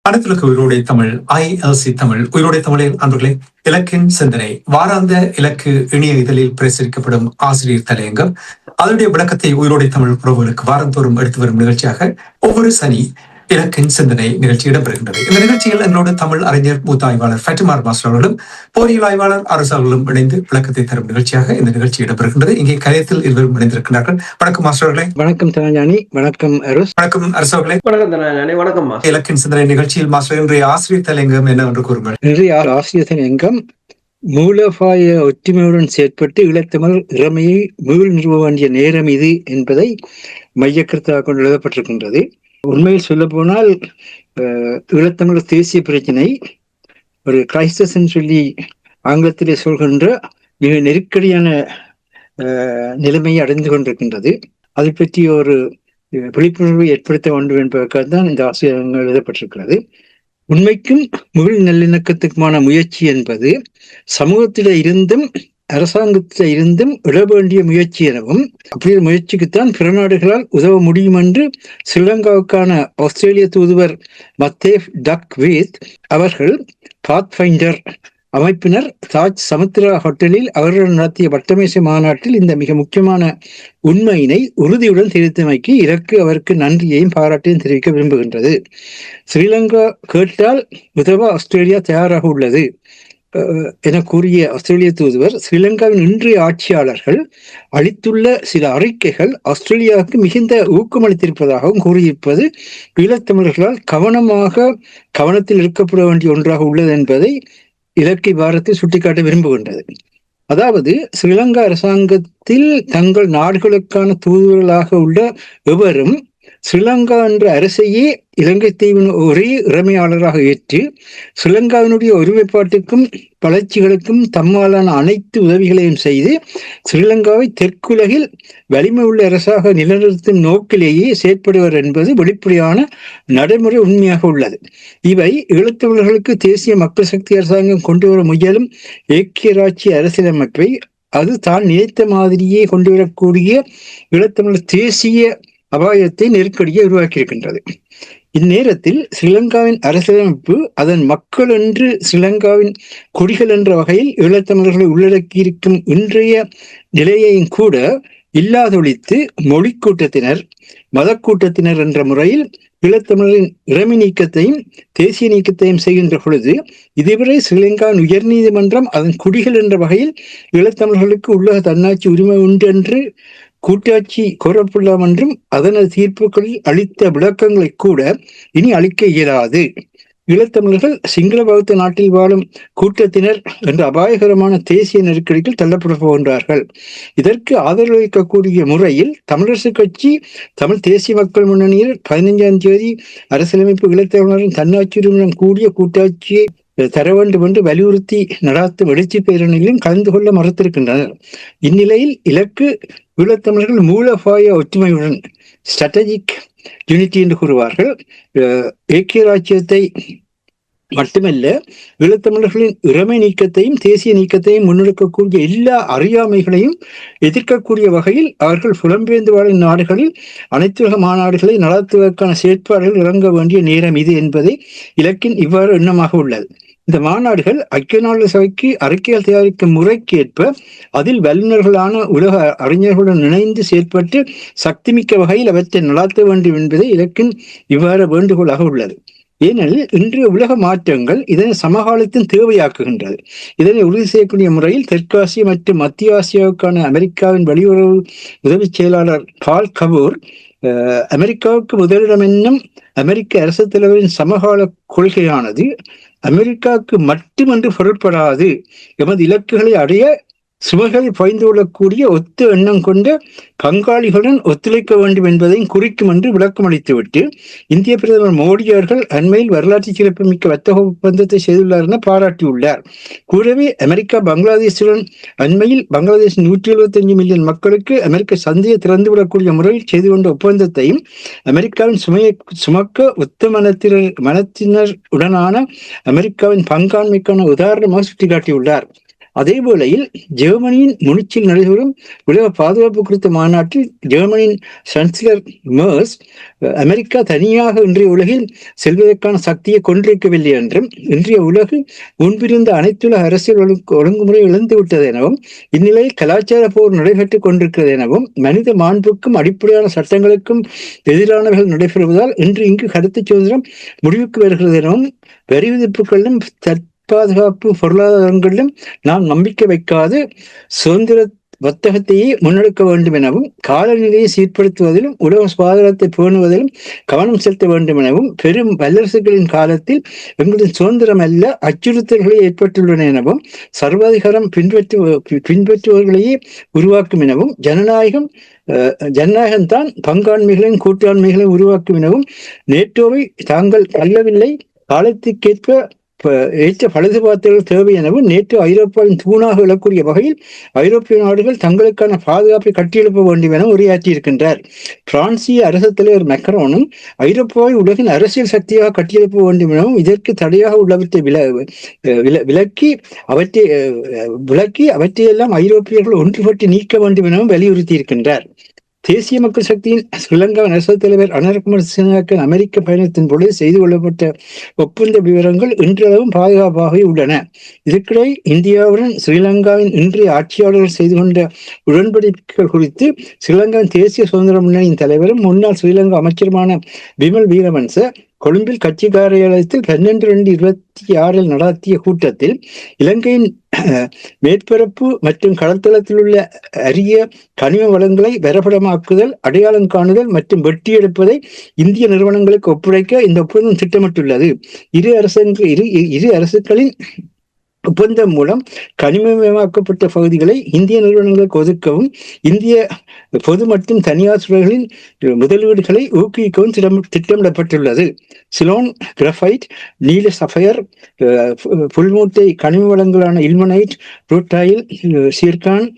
அனைத்துலக உயிரோடை தமிழ் ILC தமிழ் உயிரோடை தமிழில் அன்பர்களே, இலக்கின் சிந்தனை வாராந்த இலக்கு இணைய இதழில் பிரசுரிக்கப்படும் ஆசிரியர் தலையங்கம் அதனுடைய விளக்கத்தை உயிரோடை தமிழ் உறவுகளுக்கு வாரந்தோறும் எடுத்து வரும் நிகழ்ச்சியாக ஒவ்வொரு சனி இலக்கின் சிந்தனை நிகழ்ச்சி இடம்பெறுகின்றது. இந்த நிகழ்ச்சியில் எங்களோடு தமிழ் அறிஞர் மூத்த ஆய்வாளர் ஃபட்டிமார் மாஸ்டர் அவர்களும் போரியல் ஆய்வாளர் அரசு அவர்களும் இணைந்து விளக்கத்தை தரும் நிகழ்ச்சியாக இந்த நிகழ்ச்சி இடம்பெறுகின்றது. இங்கே கலையத்தில் இருவரும் இணைந்திருக்கிறார்கள். வணக்கம் மாஸ்டர்களே. வணக்கம் தனஞானி. வணக்கம் அரசு. வணக்கம் அரசு அவர்களே. வணக்கம் தனஞானி. வணக்கம். இலக்கின் சிந்தனை நிகழ்ச்சியில் மாஸ்டர் இன்றைய ஆசிரியர் தலையங்கம் என்னவென்று கூறுங்கள். இன்றைய ஆசிரியர் தலையங்கம் மூலபாய ஒற்றுமையுடன் செயற்பட்டு ஈழத்தமிழ் இறமையை மீள் நிறுவ வேண்டிய நேரம் இது என்பதை மையக்கருத்தாக கொண்டு எழுதப்பட்டிருக்கின்றது. உண்மையில் சொல்ல போனால் ஈழத்தமிழ் தேசிய பிரச்சனை ஒரு கிரைசிஸ் சொல்லி ஆங்கிலத்திலே சொல்கின்ற மிக நெருக்கடியான நிலைமையை அடைந்து கொண்டிருக்கின்றது. அதை பற்றி ஒரு விழிப்புணர்வை ஏற்படுத்த வேண்டும் என்பதற்காக தான் இந்த ஆசிரியர்கள் எழுதப்பட்டிருக்கிறது. உண்மைக்கும் மீள் நல்லிணக்கத்துக்குமான முயற்சி என்பது சமூகத்தில இருந்தும் அரசாங்கத்தில இருந்தும் இட வேண்டிய முயற்சி எனவும், அப்படியே முயற்சிக்குத்தான் பிற நாடுகளால் உதவ முடியும் என்று ஸ்ரீலங்காவுக்கான ஆஸ்திரேலிய தூதுவர் மத்தேவ் டக்வீத் அவர்கள் பாத்ஃபைண்டர் அமைப்பினர் தாஜ் சமுத்திரா ஹோட்டலில் அவர்கள் நடத்திய வட்டமேசை மாநாட்டில் இந்த மிக முக்கியமான உண்மையினை உறுதியுடன் தெரிவித்தமைக்கு இதற்கு அவருக்கு நன்றியையும் பாராட்டையும் தெரிவிக்க விரும்புகின்றது. ஸ்ரீலங்கா கேட்டால் உதவ ஆஸ்திரேலியா தயாராக உள்ளது என கூறிய ஆஸ்திரேலிய தூதுவர், ஸ்ரீலங்காவின் இன்றைய ஆட்சியாளர்கள் அளித்துள்ள சில அறிக்கைகள் ஆஸ்திரேலியாவுக்கு மிகுந்த ஊக்கமளித்திருப்பதாகவும் கூறியிருப்பது ஈழத்தமிழர்களால் கவனத்தில் இருக்கப்பட வேண்டிய ஒன்றாக உள்ளது என்பதை இலக்கிய பாரத்தில் சுட்டிக்காட்ட விரும்புகின்றது. அதாவது ஸ்ரீலங்கா அரசாங்கத்தில் தங்கள் நாடுகளுக்கான தூதுவர்களாக உள்ள எவரும் ஸ்ரீலங்கா என்ற அரசையே இலங்கை தீவின் ஒரே இறைமையாளராக ஏற்று ஸ்ரீலங்காவினுடைய ஒருமைப்பாட்டுக்கும் வளர்ச்சிகளுக்கும் தம்மாலான அனைத்து உதவிகளையும் செய்து ஸ்ரீலங்காவை தெற்குலகில் வலிமை உள்ள அரசாக நிலைநிறுத்தும் நோக்கிலேயே செயற்படுவர் என்பது வெளிப்படையான நடைமுறை உண்மையாக உள்ளது. இவை ஈழத்தமிழர்களுக்கு தேசிய மக்கள் சக்தி அரசாங்கம் கொண்டு வர முயலும் ஏக்கிய ராட்சிய அரசியலமைப்பை அது தான் நினைத்த மாதிரியே கொண்டு வரக்கூடிய ஈழத்தமிழர் தேசிய அபாயத்தை நெருக்கடியை உருவாக்கியிருக்கின்றது. இந்நேரத்தில் ஸ்ரீலங்காவின் அரசியலமைப்பு அதன் மக்கள் என்று ஸ்ரீலங்காவின் குடிகள் என்ற வகையில் ஈழத்தமிழர்களை உள்ளடக்கியிருக்கும் இன்றைய நிலையையும் கூட இல்லாதொழித்து மொழி கூட்டத்தினர் மத கூட்டத்தினர் என்ற முறையில் ஈழத்தமிழரின் இறைமை நீக்கத்தையும் தேசிய நீக்கத்தையும் செய்கின்ற பொழுது இதுவரை ஸ்ரீலங்காவின் உயர்நீதிமன்றம் அதன் குடிகள் என்ற வகையில் ஈழத்தமிழர்களுக்கு உலக தன்னாட்சி உரிமை உண்டு என்று கூட்டாட்சி கோரப்படலாம் என்றும் அதனது தீர்ப்புகளில் அளித்த விளக்கங்களை கூட இனி அளிக்க இயலாது. ஈழத்தமிழர்கள் சிங்கள பௌத்த நாட்டில் வாழும் கூட்டத்தினர் என்ற அபாயகரமான தேசிய நெருக்கடிகள் தள்ளப்பட போகின்றார்கள். இதற்கு ஆதரவளிக்கக்கூடிய முறையில் தமிழரசு கட்சி தமிழ் தேசிய மக்கள் முன்னணியில் 15ஆம் தேதி அரசியலமைப்பு ஈழத்தமிழரின் தன்னாட்சி உரிமையுடன் கூடிய கூட்டாட்சியை தர வேண்டும் என்று வலியுறுத்தி நடாத்தும் எழுச்சி பேரணியிலும் கலந்து கொள்ள மறுத்திருக்கின்றனர். இந்நிலையில் இலக்கு ஈழத்தமிழர்கள் மூலபாய ஒற்றுமையுடன் ஸ்ட்ராட்டஜிக் யூனிட்டி என்று கூறுவார்கள். ஏக்கிய ராஜ்யத்தை மட்டுமல்ல, ஈழத்தமிழர்களின் இறைமை நீக்கத்தையும் தேசிய நீக்கத்தையும் முன்னெடுக்கக்கூடிய எல்லா அறியாமைகளையும் எதிர்க்கக்கூடிய வகையில் அவர்கள் புலம்பெயர்ந்து வாழும் நாடுகளில் அனைத்துலக மாநாடுகளை நடத்துவதற்கான செயற்பாடுகள் இறங்க வேண்டிய நேரம் இது என்பதை இலக்கின் இவ்வாறு எண்ணமாக உள்ளது. இந்த மாநாடுகள் ஐக்கிய நாடுகள் சபைக்கு அறிக்கைகள் தயாரிக்கும் முறைக்கேற்ப அதில் வல்லுநர்களான உலக அறிஞர்களுடன் இணைந்து செயற்பட்டு சக்திமிக்க வகையில் அவற்றை நடத்த வேண்டும் என்பதை இலக்கின் இவ்வாறு வேண்டுகோளாக உள்ளது. ஏனெனில் இன்றைய உலக மாற்றங்கள் இதனை சமகாலத்தின் தேவையாக்குகின்றது. இதனை உறுதி செய்யக்கூடிய முறையில் தெற்காசிய மற்றும் மத்திய ஆசியாவுக்கான அமெரிக்காவின் வெளியுறவு உதவி செயலாளர் பால் கபூர் அமெரிக்காவுக்கு முதலிடம் என்னும் அமெரிக்க அரசு தலைவரின் சமகால கொள்கையானது அமெரிக்காவுக்கு மட்டுமன்று பொருட்படாது, எமது இலக்குகளை அடைய சுமைகள் பாய்ந்து கொள்ளக்கூடிய ஒத்த எண்ணம் கொண்ட பங்காளிகளுடன் ஒத்துழைக்க வேண்டும் என்பதையும் குறிக்கும் என்று விளக்கம் அளித்துவிட்டு இந்திய பிரதமர் மோடி அவர்கள் அண்மையில் வரலாற்று சிறப்புமிக்க வர்த்தக ஒப்பந்தத்தை செய்துள்ளார் என பாராட்டியுள்ளார். கூடவே அமெரிக்கா பங்களாதேஷுடன் அண்மையில் பங்களாதேஷ் 175 மில்லியன் மக்களுக்கு அமெரிக்க சந்தையை திறந்துவிடக்கூடிய முறையில் செய்து கொண்ட ஒப்பந்தத்தையும் அமெரிக்காவின் சுமையை சுமக்க ஒத்த மனத்தினர் உடனான அமெரிக்காவின் பங்காண்மைக்கான உதாரணமாக சுட்டிக்காட்டியுள்ளார். அதே வேளையில் ஜெர்மனியின் முனிச்சில் நடைபெறும் உலக பாதுகாப்பு குறித்த மாநாட்டில் ஜெர்மனியின் சான்சலர் மேர்ஸ் அமெரிக்கா தனியாக இன்றைய உலகில் செல்வதற்கான சக்தியை கொண்டிருக்கவில்லை என்றும் இன்றைய உலகு முன்பிருந்த அனைத்துலக அரசியல் ஒழுங்குமுறை இழந்துவிட்டது எனவும் இந்நிலையில் கலாச்சார போர் நடைபெற்றுக் கொண்டிருக்கிறது எனவும் மனித மாண்புக்கும் அடிப்படையான சட்டங்களுக்கும் எதிரானவர்கள் நடைபெறுவதால் இன்று இங்கு கருத்து சுதந்திரம் முடிவுக்கு வருகிறது எனவும் வரி விதிப்புகளிலும் பாதுகாப்பு பொருளாதாரங்களிலும் நாம் நம்பிக்கை வைக்காது சுதந்திர வர்த்தகத்தையே முன்னெடுக்க வேண்டும் எனவும் காலநிலையை சீர்படுத்துவதிலும் உலக சுகாதாரத்தை பேணுவதிலும் கவனம் செலுத்த வேண்டும் எனவும் பெரும் வல்லரசுகளின் காலத்தில் எங்களின் சுதந்திரம் அல்ல அச்சுறுத்தல்களே ஏற்பட்டுள்ளன எனவும் சர்வாதிகாரம் பின்பற்றுபவர்களையே உருவாக்கும் எனவும் ஜனநாயகம்தான் பங்காண்மைகளையும் கூட்டாண்மைகளையும் உருவாக்கும் எனவும் நேட்டோவை தாங்கள் அல்லவில்லை காலத்துக்கேற்ப ஏற்ற பழுதுபார்த்தல்கள் தேவை எனவும் நேற்று ஐரோப்பாவின் தூணாக எழக்கூடிய வகையில் ஐரோப்பிய நாடுகள் தங்களுக்கான பாதுகாப்பை கட்டியெழுப்ப வேண்டும் என உரையாற்றியிருக்கின்றார். பிரான்சிய அரசு தலைவர் மெக்ரோனும் ஐரோப்பாவை உலகின் அரசியல் சக்தியாக கட்டியெழுப்ப வேண்டும் எனவும் இதற்கு தடையாக உள்ளவற்றை விலக்கி அவற்றையெல்லாம் ஐரோப்பியர்கள் ஒன்றுபட்டு நீக்க வேண்டும் எனவும் வலியுறுத்தியிருக்கின்றார். தேசிய மக்கள் சக்தியின் ஸ்ரீலங்காவின் அரசு தலைவர் அனுரகுமார திசாநாயக்க அமெரிக்க பயணத்தின் பொழுது செய்து கொள்ளப்பட்ட ஒப்பந்த விவரங்கள் இன்றளவும் பாதுகாப்பாகவே உள்ளன. இதற்கிடையே இந்தியாவுடன் ஸ்ரீலங்காவின் இன்றைய ஆட்சியாளர்கள் செய்து கொண்ட உடன்படிக்கைகள் குறித்து ஸ்ரீலங்காவின் தேசிய சுதந்திர முன்னணியின் தலைவரும் முன்னாள் ஸ்ரீலங்கா அமைச்சருமான பிமல் வீரவன்ச கொழும்பில் கட்சி காரியாலயத்தில் 12/2/26 நடாத்திய கூட்டத்தில் இலங்கையின் மேற்பரப்பு மற்றும் கடற்தளத்தில் உள்ள அரிய கனிம வளங்களை வரைபடமாக்குதல், அடையாளம் காணுதல் மற்றும் வெட்டியெடுப்பதை இந்திய நிறுவனங்களுக்கு ஒப்படைக்க இந்த ஒப்பந்தம் திட்டமிட்டுள்ளது. இரு அரசுகளின் ஒப்பந்தம் மூலம் கனிமமயமாக்கப்பட்ட பகுதிகளை இந்திய நிறுவனங்களுக்கு ஒதுக்கவும் இந்திய பொது மற்றும் தனியார் துறைகளின் முதலீடுகளை ஊக்குவிக்கவும் திட்டமிடப்பட்டுள்ளது. சிலோன் கிராஃபைட், நீல சஃபயர், புல்மூட்டை கனிம வளங்களான இல்மனைட், புரோட்டாயில், சிர்கான்,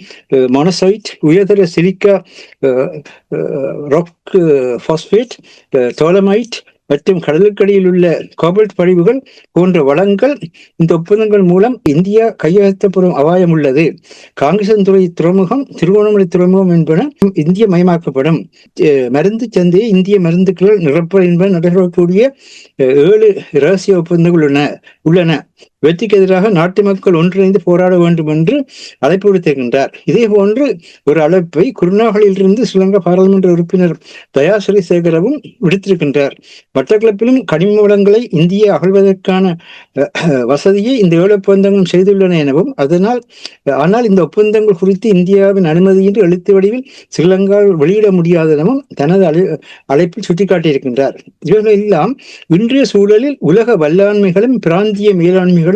மொனசைட், உயர்தர சிலிக்கா ராக் பாஸ்பேட், தோலமைட் மற்றும் கடலுக்கடியில் உள்ள கோபல்ட் படிவுகள் போன்ற வளங்கள் இந்த ஒப்பந்தங்கள் மூலம் இந்தியா கையகத்தப்படும் அபாயம் உள்ளது. காங்கேசன்துறை துறைமுகம், திருவோணமலை துறைமுகம் என்பன இந்திய மயமாக்கப்படும். மருந்து சந்தையை இந்திய மருந்துகள் நிரப்ப என்பன நடைபெறக்கூடிய 7 இரகசிய ஒப்பந்தங்கள் உள்ளன. வெற்றிக்கு எதிராக நாட்டு மக்கள் ஒன்றிணைந்து போராட வேண்டும் என்று அழைப்பு விடுத்திருக்கின்றார். இதே போன்று ஒரு அழைப்பை குருநாகலிலிருந்து ஸ்ரீலங்கா பாராளுமன்ற உறுப்பினர் தயாசிறி சேகரவும் விடுத்திருக்கின்றார். மட்டக்களப்பிலும் கனிம வளங்களை இந்திய அகழ்வதற்கான வசதியை இந்த 7 ஒப்பந்தங்களும் செய்துள்ளன எனவும் ஆனால் இந்த ஒப்பந்தங்கள் குறித்து இந்தியாவின் அனுமதியின்றி எழுத்து வடிவில் ஸ்ரீலங்காவில் வெளியிட முடியாது எனவும் தனது அழைப்பில் சுட்டிக்காட்டியிருக்கின்றார். இவர்கள் எல்லாம் இன்றைய சூழலில் உலக வல்லாண்மைகளும் பிராந்திய மேலாண்மைகளும்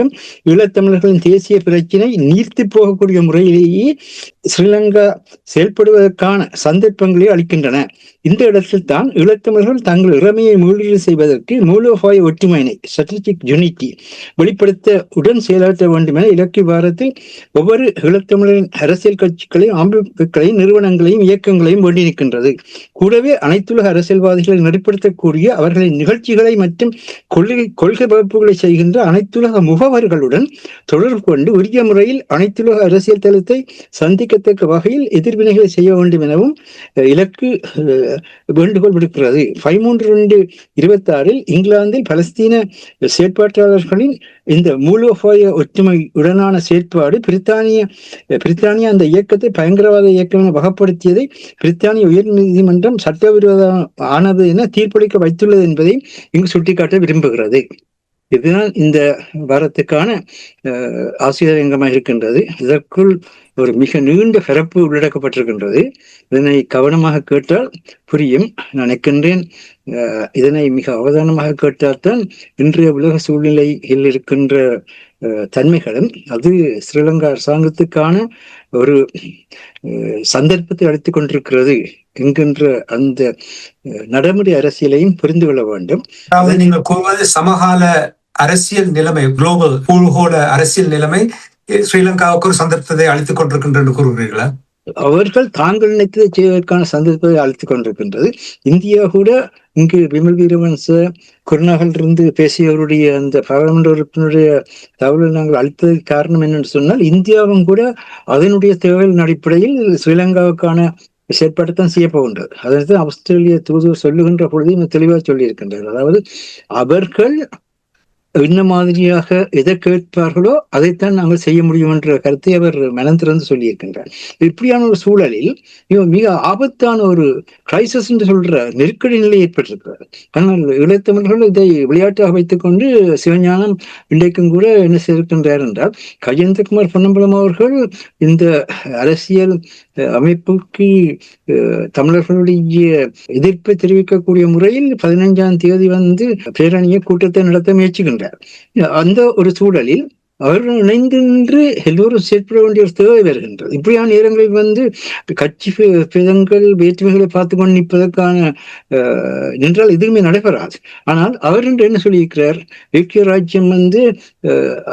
ஈழத்தமிழர்களின் தேசிய பிரச்சினை நீர்த்து போகக்கூடிய முறையிலேயே ஸ்ரீலங்கா செயல்படுவதற்கான சந்தர்ப்பங்களை அளிக்கின்றன. இந்த இடத்தில் தான் ஈழத்தமிழர்கள் தங்கள் இறமையை மீளீடு செய்வதற்கு மூலோபாய ஒற்றுமையினை ஸ்ட்ராட்டஜிக் யூனிட்டி வெளிப்படுத்த உடன் செயலாற்ற வேண்டும் என இலக்கிய வாரத்தில் ஒவ்வொரு ஈழத்தமிழரின் அரசியல் கட்சிகளையும் அமைப்புகளையும் நிறுவனங்களையும் இயக்கங்களையும் வேண்டியிருக்கின்றது. கூடவே அனைத்துலக அரசியல்வாதிகளை நெறிப்படுத்தக்கூடிய அவர்களின் நிகழ்ச்சிகளை மற்றும் கொள்கை வகுப்புகளை செய்கின்ற அனைத்துலக முகவர்களுடன் தொடர்பு கொண்டு உரிய முறையில் அனைத்துலக அரசியல் தளத்தை சந்திக்கத்தக்க வகையில் எதிர்வினைகளை செய்ய வேண்டும் எனவும் இலக்கு வேண்டுகோள் விடுக்கிறது. 13/2/26 இங்கிலாந்தில் பலஸ்தீன செயற்பாட்டாளர்களின் இந்த மூலோபாய ஒற்றுமையுடனான செயற்பாடு பிரித்தானியா அந்த இயக்கத்தை பயங்கரவாத இயக்கம் என வகைப்படுத்தியதை பிரித்தானிய உயர் நீதிமன்றம் சட்டவிரோத ஆனது என தீர்ப்பளிக்க வைத்துள்ளது என்பதை இங்கு சுட்டிக்காட்ட விரும்புகிறது. இதுதான் இந்த வாரத்துக்கான ஆசிரியரங்கமாக இருக்கின்றது. இதற்குள் ஒரு மிக நீண்ட பிறப்பு உள்ளடக்கப்பட்டிருக்கின்றது. இதனை கவனமாக கேட்டால் புரியும். நான் நினைக்கின்றேன் இதனை மிக அவதானமாக கேட்டால்தான் இன்றைய உலக சூழ்நிலையில் இருக்கின்ற தன்மைகளும் அது ஸ்ரீலங்கா அரசாங்கத்துக்கான ஒரு சந்தர்ப்பத்தை அளித்துக் கொண்டிருக்கிறது என்கின்ற அந்த நடைமுறை அரசியலையும் புரிந்து கொள்ள வேண்டும். அதாவது நீங்கள் கூறுவது சமகால அரசியல் நிலைமை, குளோபல் பூகோள அரசியல் நிலைமை ஸ்ரீலங்காவுக்கு ஒரு சந்தர்ப்பத்தை அளித்துக் கொண்டிருக்கின்ற கூறுகிறீர்களா? அவர்கள் தாங்கள் நினைத்ததை செய்வதற்கான சந்தர்ப்பத்தை அளித்துக் கொண்டிருக்கின்றது. இந்தியா கூட இங்கு விமல் வீரவன்ச குருநாகல் இருந்து பேசியவருடைய அந்த பாராளுமன்ற உறுப்பினருடைய தகவல் நாங்கள் அளித்ததற்கு காரணம் என்னென்று சொன்னால், இந்தியாவும் கூட அதனுடைய தேவைகளின் அடிப்படையில் ஸ்ரீலங்காவுக்கான செயற்பாடுத்தான் செய்ய போகின்றது. அதாவது ஆஸ்திரேலிய தூதுவர் சொல்லுகின்ற பொழுது தெளிவாக சொல்லியிருக்கின்றார். அதாவது அவர்கள் என்ன மாதிரியாக எதை கேட்பார்களோ அதைத்தான் நாங்கள் செய்ய முடியும் என்ற கருத்தை அவர் மனம் திறந்து சொல்லியிருக்கின்றார். இப்படியான ஒரு சூழலில் மிக ஆபத்தான ஒரு கிரைசிஸ் என்று சொல்ற நெருக்கடி நிலை ஏற்பட்டிருக்கிறார். ஆனால் ஈழத்தமிழர்கள் இதை விளையாட்டாக வைத்துக் கொண்டு சிவஞானம் இன்றைக்கும் கூட என்ன செய்திருக்கின்றார் என்றால், கஜேந்திரகுமார் பொன்னம்பலம் அவர்கள் இந்த அரசியல் அமைப்புக்கு தமிழர்களுடைய எதிர்ப்பை தெரிவிக்கக்கூடிய முறையில் 15ஆம் தேதி பேரணிய கூட்டத்தை நடத்த முயற்சிக்கின்றார். அந்த ஒரு சூழலில் அவர்கள் இணைந்து நின்று எல்லோரும் செயற்பட வேண்டிய ஒரு தேவை வருகின்றது. இப்படியான நேரங்களில் கட்சி பேதங்கள் வேற்றுமைகளை பார்த்து கொண்டு நிற்பதற்கான நின்றால் எதுவுமே நடைபெறாது. ஆனால் அவர் என்ன சொல்லியிருக்கிறார், ஐக்கிய ராஜ்யம்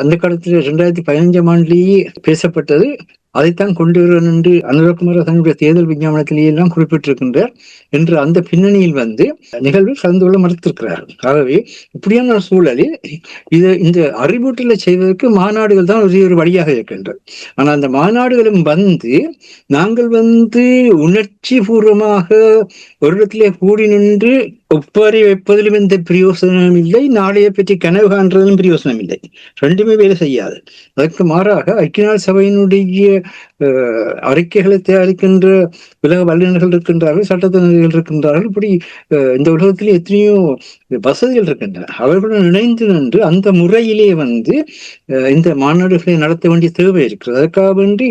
அந்த காலத்தில் 2015ஆம் ஆண்டிலேயே பேசப்பட்டது, அதைத்தான் கொண்டு வர என்று அனுரகுமார் தன்னுடைய தேர்தல் விஞ்ஞாபனத்திலேயே எல்லாம் குறிப்பிட்டிருக்கின்றார் என்று அந்த பின்னணியில் நிகழ்வில் கலந்து கொள்ள மறுத்திருக்கிறார்கள். ஆகவே இப்படியான சூழலில் இந்த அறிவூட்டலை செய்வதற்கு மாநாடுகள் தான் ஒரு வழியாக இருக்கின்றது. ஆனால் அந்த மாநாடுகளும் நாங்கள் உணர்ச்சி பூர்வமாக ஒரு இடத்திலே கூடி நின்று ஒப்பாரி வைப்பதிலும் எந்த பிரயோசனம் இல்லை, நாளைய பற்றி கனவு காண்றதிலும் பிரயோசனம் இல்லை. ரெண்டுமே வேலை செய்யாது. அதற்கு மாறாக ஐக்கிய நாடு சபையினுடைய அறிக்கைகளை தயாரிக்கின்ற உலக வல்லுநர்கள் இருக்கின்றார்கள், சட்டத்தினர்கள் இருக்கின்றார்கள். இப்படி இந்த உலகத்திலே எத்தனையோ வசதிகள் இருக்கின்றன. அவர்களுடன் இணைந்து நின்று அந்த முறையிலே இந்த மாநாடுகளை நடத்த வேண்டிய தேவை இருக்கிறது. அதற்காக வேண்டி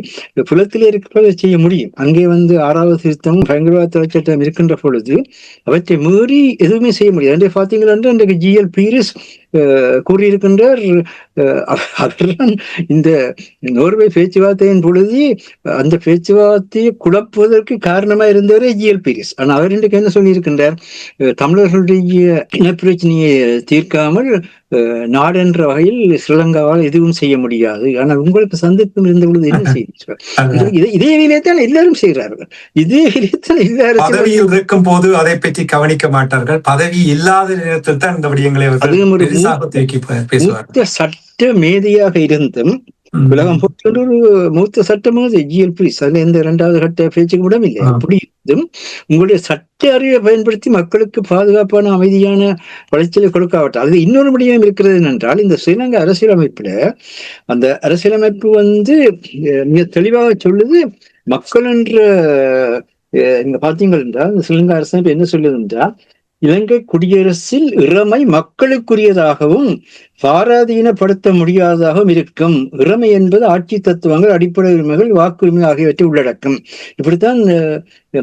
புலத்திலே இருக்கிறதை செய்ய முடியும். அங்கே 6வது திருத்தம் பயங்கரவாத தடை சட்டம் இருக்கின்ற பொழுது அவற்றை மீறி எதுவுமே செய்ய முடியாது. அன்றைய பார்த்தீங்கன்னா இன்றைக்கு ஜிஎல் பீரிஸ் கூறியிருக்கின்றார், அவர்தான் இந்த நோர்வே பேச்சுவார்த்தையின் பொழுது அந்த பேச்சுவார்த்தையை குழப்புவதற்கு காரணமா இருந்தவரே ஜிஎல் பீரிஸ். ஆனால் அவர் இன்றைக்கு என்ன சொல்லியிருக்கின்றார், தமிழர்களுடைய இனப்பிரச்சனையை தீர்க்காமல் நாடென்ற வகையில் ஸ்ரீலங்காவால் எதுவும் செய்ய முடியாது. ஆனால் உங்களுக்கு சந்தர்ப்பம் இருந்த பொழுது என்ன செய்ய இதே வேலையத்தான் எல்லாரும் செய்கிறார்கள். இதே வேலையத்தான் எல்லாரும் பதவியில் இருக்கும் போது அதை பற்றி கவனிக்க மாட்டார்கள். பதவி இல்லாத நேரத்தில் தான் இந்த விடயங்களை சட்ட மேதையாக இருந்தும் உலகம் போன்ற ஒரு மூத்த சட்டமாக ஜிஎல் பீரிஸ் அதுல எந்த 2வது கட்ட பேச்சுக்கு விடம் இல்லை. அப்படி இருந்தும் உங்களுடைய சட்ட அறிவை பயன்படுத்தி மக்களுக்கு பாதுகாப்பான அமைதியான வளர்ச்சியை கொடுக்காவிட்டால் அது இன்னொரு முடியும் இருக்கிறது என்றால், இந்த ஸ்ரீலங்கா அரசியலமைப்புல அந்த அரசியலமைப்பு மிக தெளிவாக சொல்லுது, மக்கள் என்ற நீங்க பாத்தீங்கள் என்றால் இந்த ஸ்ரீலங்கா அரசியலமைப்பு என்ன சொல்லுது என்றால், இலங்கை குடியரசில் இறைமை மக்களுக்குரியதாகவும் பாராதீனப்படுத்த முடியாததாகவும் இருக்கும். இறைமை என்பது ஆட்சி தத்துவங்கள், அடிப்படை உரிமைகள், வாக்குரிமை ஆகியவற்றை உள்ளடக்கும். இப்படித்தான்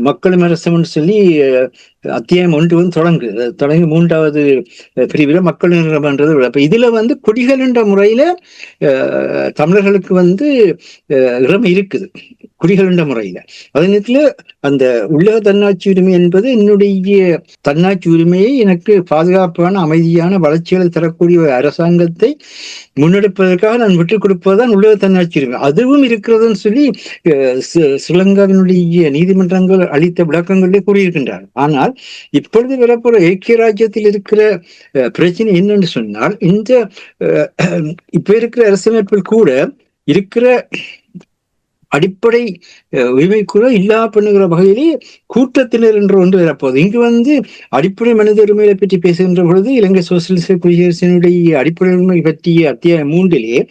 மக்களும் அரசும் சொல்லி அத்தியாயம் 1 தொடங்கி 3வது பிரிவுல மக்கள் நிறுவனம்ன்றது. அப்ப இதுல குடிகள் என்ற முறையில தமிழர்களுக்கு இறைமை இருக்குது குடிகள் என்ற முறையில. அதே நேரத்துல அந்த உள்ளக தன்னாட்சி உரிமை என்பது என்னுடைய தன்னாட்சி உரிமையை எனக்கு பாதுகாப்பான அமைதியான வளர்ச்சிகளை தரக்கூடிய அரசாங்கத்தை முன்னெடுப்பதற்காக நான் விட்டுக் கொடுப்பதுதான் உள்ளக தன்னாட்சி உரிமை. அதுவும் இருக்கிறதுன்னு சொல்லி ஸ்ரீலங்காவினுடைய நீதிமன்றங்கள் அளித்த விளக்கங்களிலே கூறியிருக்கின்றார். ஆனால் இப்பொழுது வரப்போற ஐக்கிய ராஜ்யத்தில் இருக்கிற பிரச்சனை என்னன்னு சொன்னால், இந்த இப்ப இருக்கிற அரசியலமைப்பில் கூட இருக்கிற அடிப்படை உரிமை கூட இல்லா பண்ணுகிற வகையிலே கூட்டத்தினர் என்று ஒன்று வரப்போகுது. இங்கு அடிப்படை மனித உரிமைகளை பற்றி பேசுகின்ற பொழுது இலங்கை சோசியலிச குடியரசினுடைய அடிப்படை உரிமை பற்றிய அத்தியாயம் 3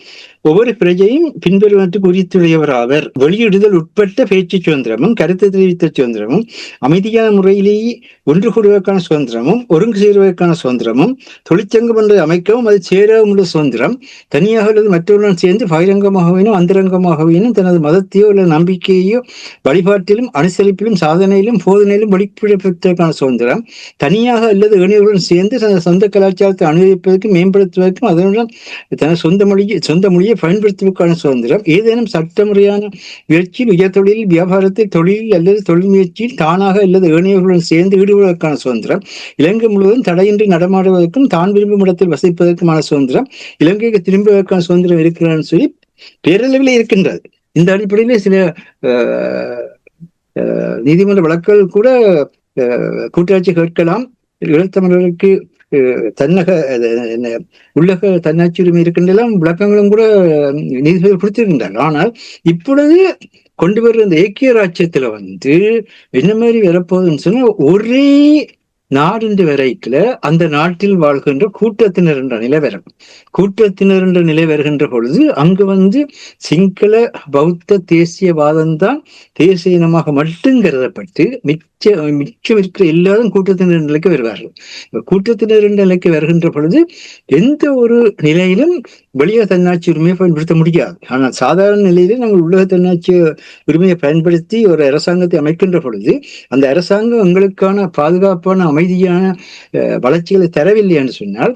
ஒவ்வொரு பிரஜையும் பின்வருவதற்கு உரித்துடையவராவர். வெளியிடுதல் உட்பட்ட பேச்சு சுதந்திரமும், கருத்து தெரிவித்த சுதந்திரமும், அமைதியான முறையிலேயே ஒன்று கூடுவதற்கான சுதந்திரமும், ஒருங்கு சேருவதற்கான சுதந்திரமும், தொழிற்சங்கம் ஒன்றை அமைக்கவும் அது சேரவும் உள்ள சுதந்திரம், தனியாக அல்லது மற்றவருடன் சேர்ந்து பகிரங்கமாகவேனும் அந்தரங்கமாகவேனும் தனது மதத்தையோ அல்லது நம்பிக்கையோ வழிபாட்டிலும் அனுசரிப்பிலும் சாதனையிலும் போதனையிலும் வெளிப்படுத்துவதற்கான சுதந்திரம், தனியாக அல்லது இணையர்களுடன் சேர்ந்து தனது சொந்த கலாச்சாரத்தை அனுபவிப்பதற்கும் மேம்படுத்துவதற்கும் அதனுடன் தனது சொந்த மொழியை பயன்படுத்துவதற்கான சுதந்திரம், ஏதேனும் சட்டமுறையான முயற்சியில் உயர்தொழில் வியாபாரத்தில் தொழிலில் அல்லது தொழில் முயற்சியில் தானாக அல்லது இணையர்களுடன் சேர்ந்து ஈடுபடுவதற்கான சுதந்திரம், இலங்கை முழுவதும் தடையின்றி நடமாடுவதற்கும் தான் விரும்பும் இடத்தில் வசிப்பதற்குமான சுதந்திரம், இலங்கைக்கு திரும்புவதற்கான சுதந்திரம் இருக்கிறான்னு சொல்லி பேரளவில் இருக்கின்றது. இந்த அடிப்படையிலே சில நீதிமன்ற வழக்குகள் கூட கூட்டாட்சி கேட்கலாம். ஈழத்தமிழர்களுக்கு தன்னக உள்ளக தன்னாட்சி உரிமை இருக்கின்றெல்லாம் விளக்கங்களும் கூட நீதிபதிகள் கொடுத்திருக்கின்றார்கள். ஆனால் இப்பொழுது கொண்டு வர்ற இந்த ஐக்கிய ராஜ்யத்துல என்ன மாதிரி வரப்போகுதுன்னு சொன்னா, ஒரே நாடு வரைக்குல அந்த நாட்டில் வாழ்கின்ற கூட்டத்தினர் என்ற நிலை வரும். கூட்டத்தினர் என்ற நிலை வருகின்ற பொழுது அங்கு சிங்கள பௌத்த தேசியவாதம் தான் தேசிய இனமாக மட்டும் கருதப்பட்டு மிச்சம் இருக்கிற எல்லாரும் கூட்டத்தினர் நிலைக்கு வருவார்கள். கூட்டத்தினர் நிலைக்கு வருகின்ற பொழுது எந்த ஒரு நிலையிலும் வெளிய தன்னாட்சி உரிமையை பயன்படுத்த முடியாது. ஆனால் சாதாரண நிலையில நாங்கள் உலக தன்னாட்சி உரிமையை பயன்படுத்தி ஒரு அரசாங்கத்தை அமைக்கின்ற பொழுது அந்த அரசாங்கம் எங்களுக்கான பாதுகாப்பான அமைதியான வளர்ச்சிகளை தரவில்லை என்று சொன்னால்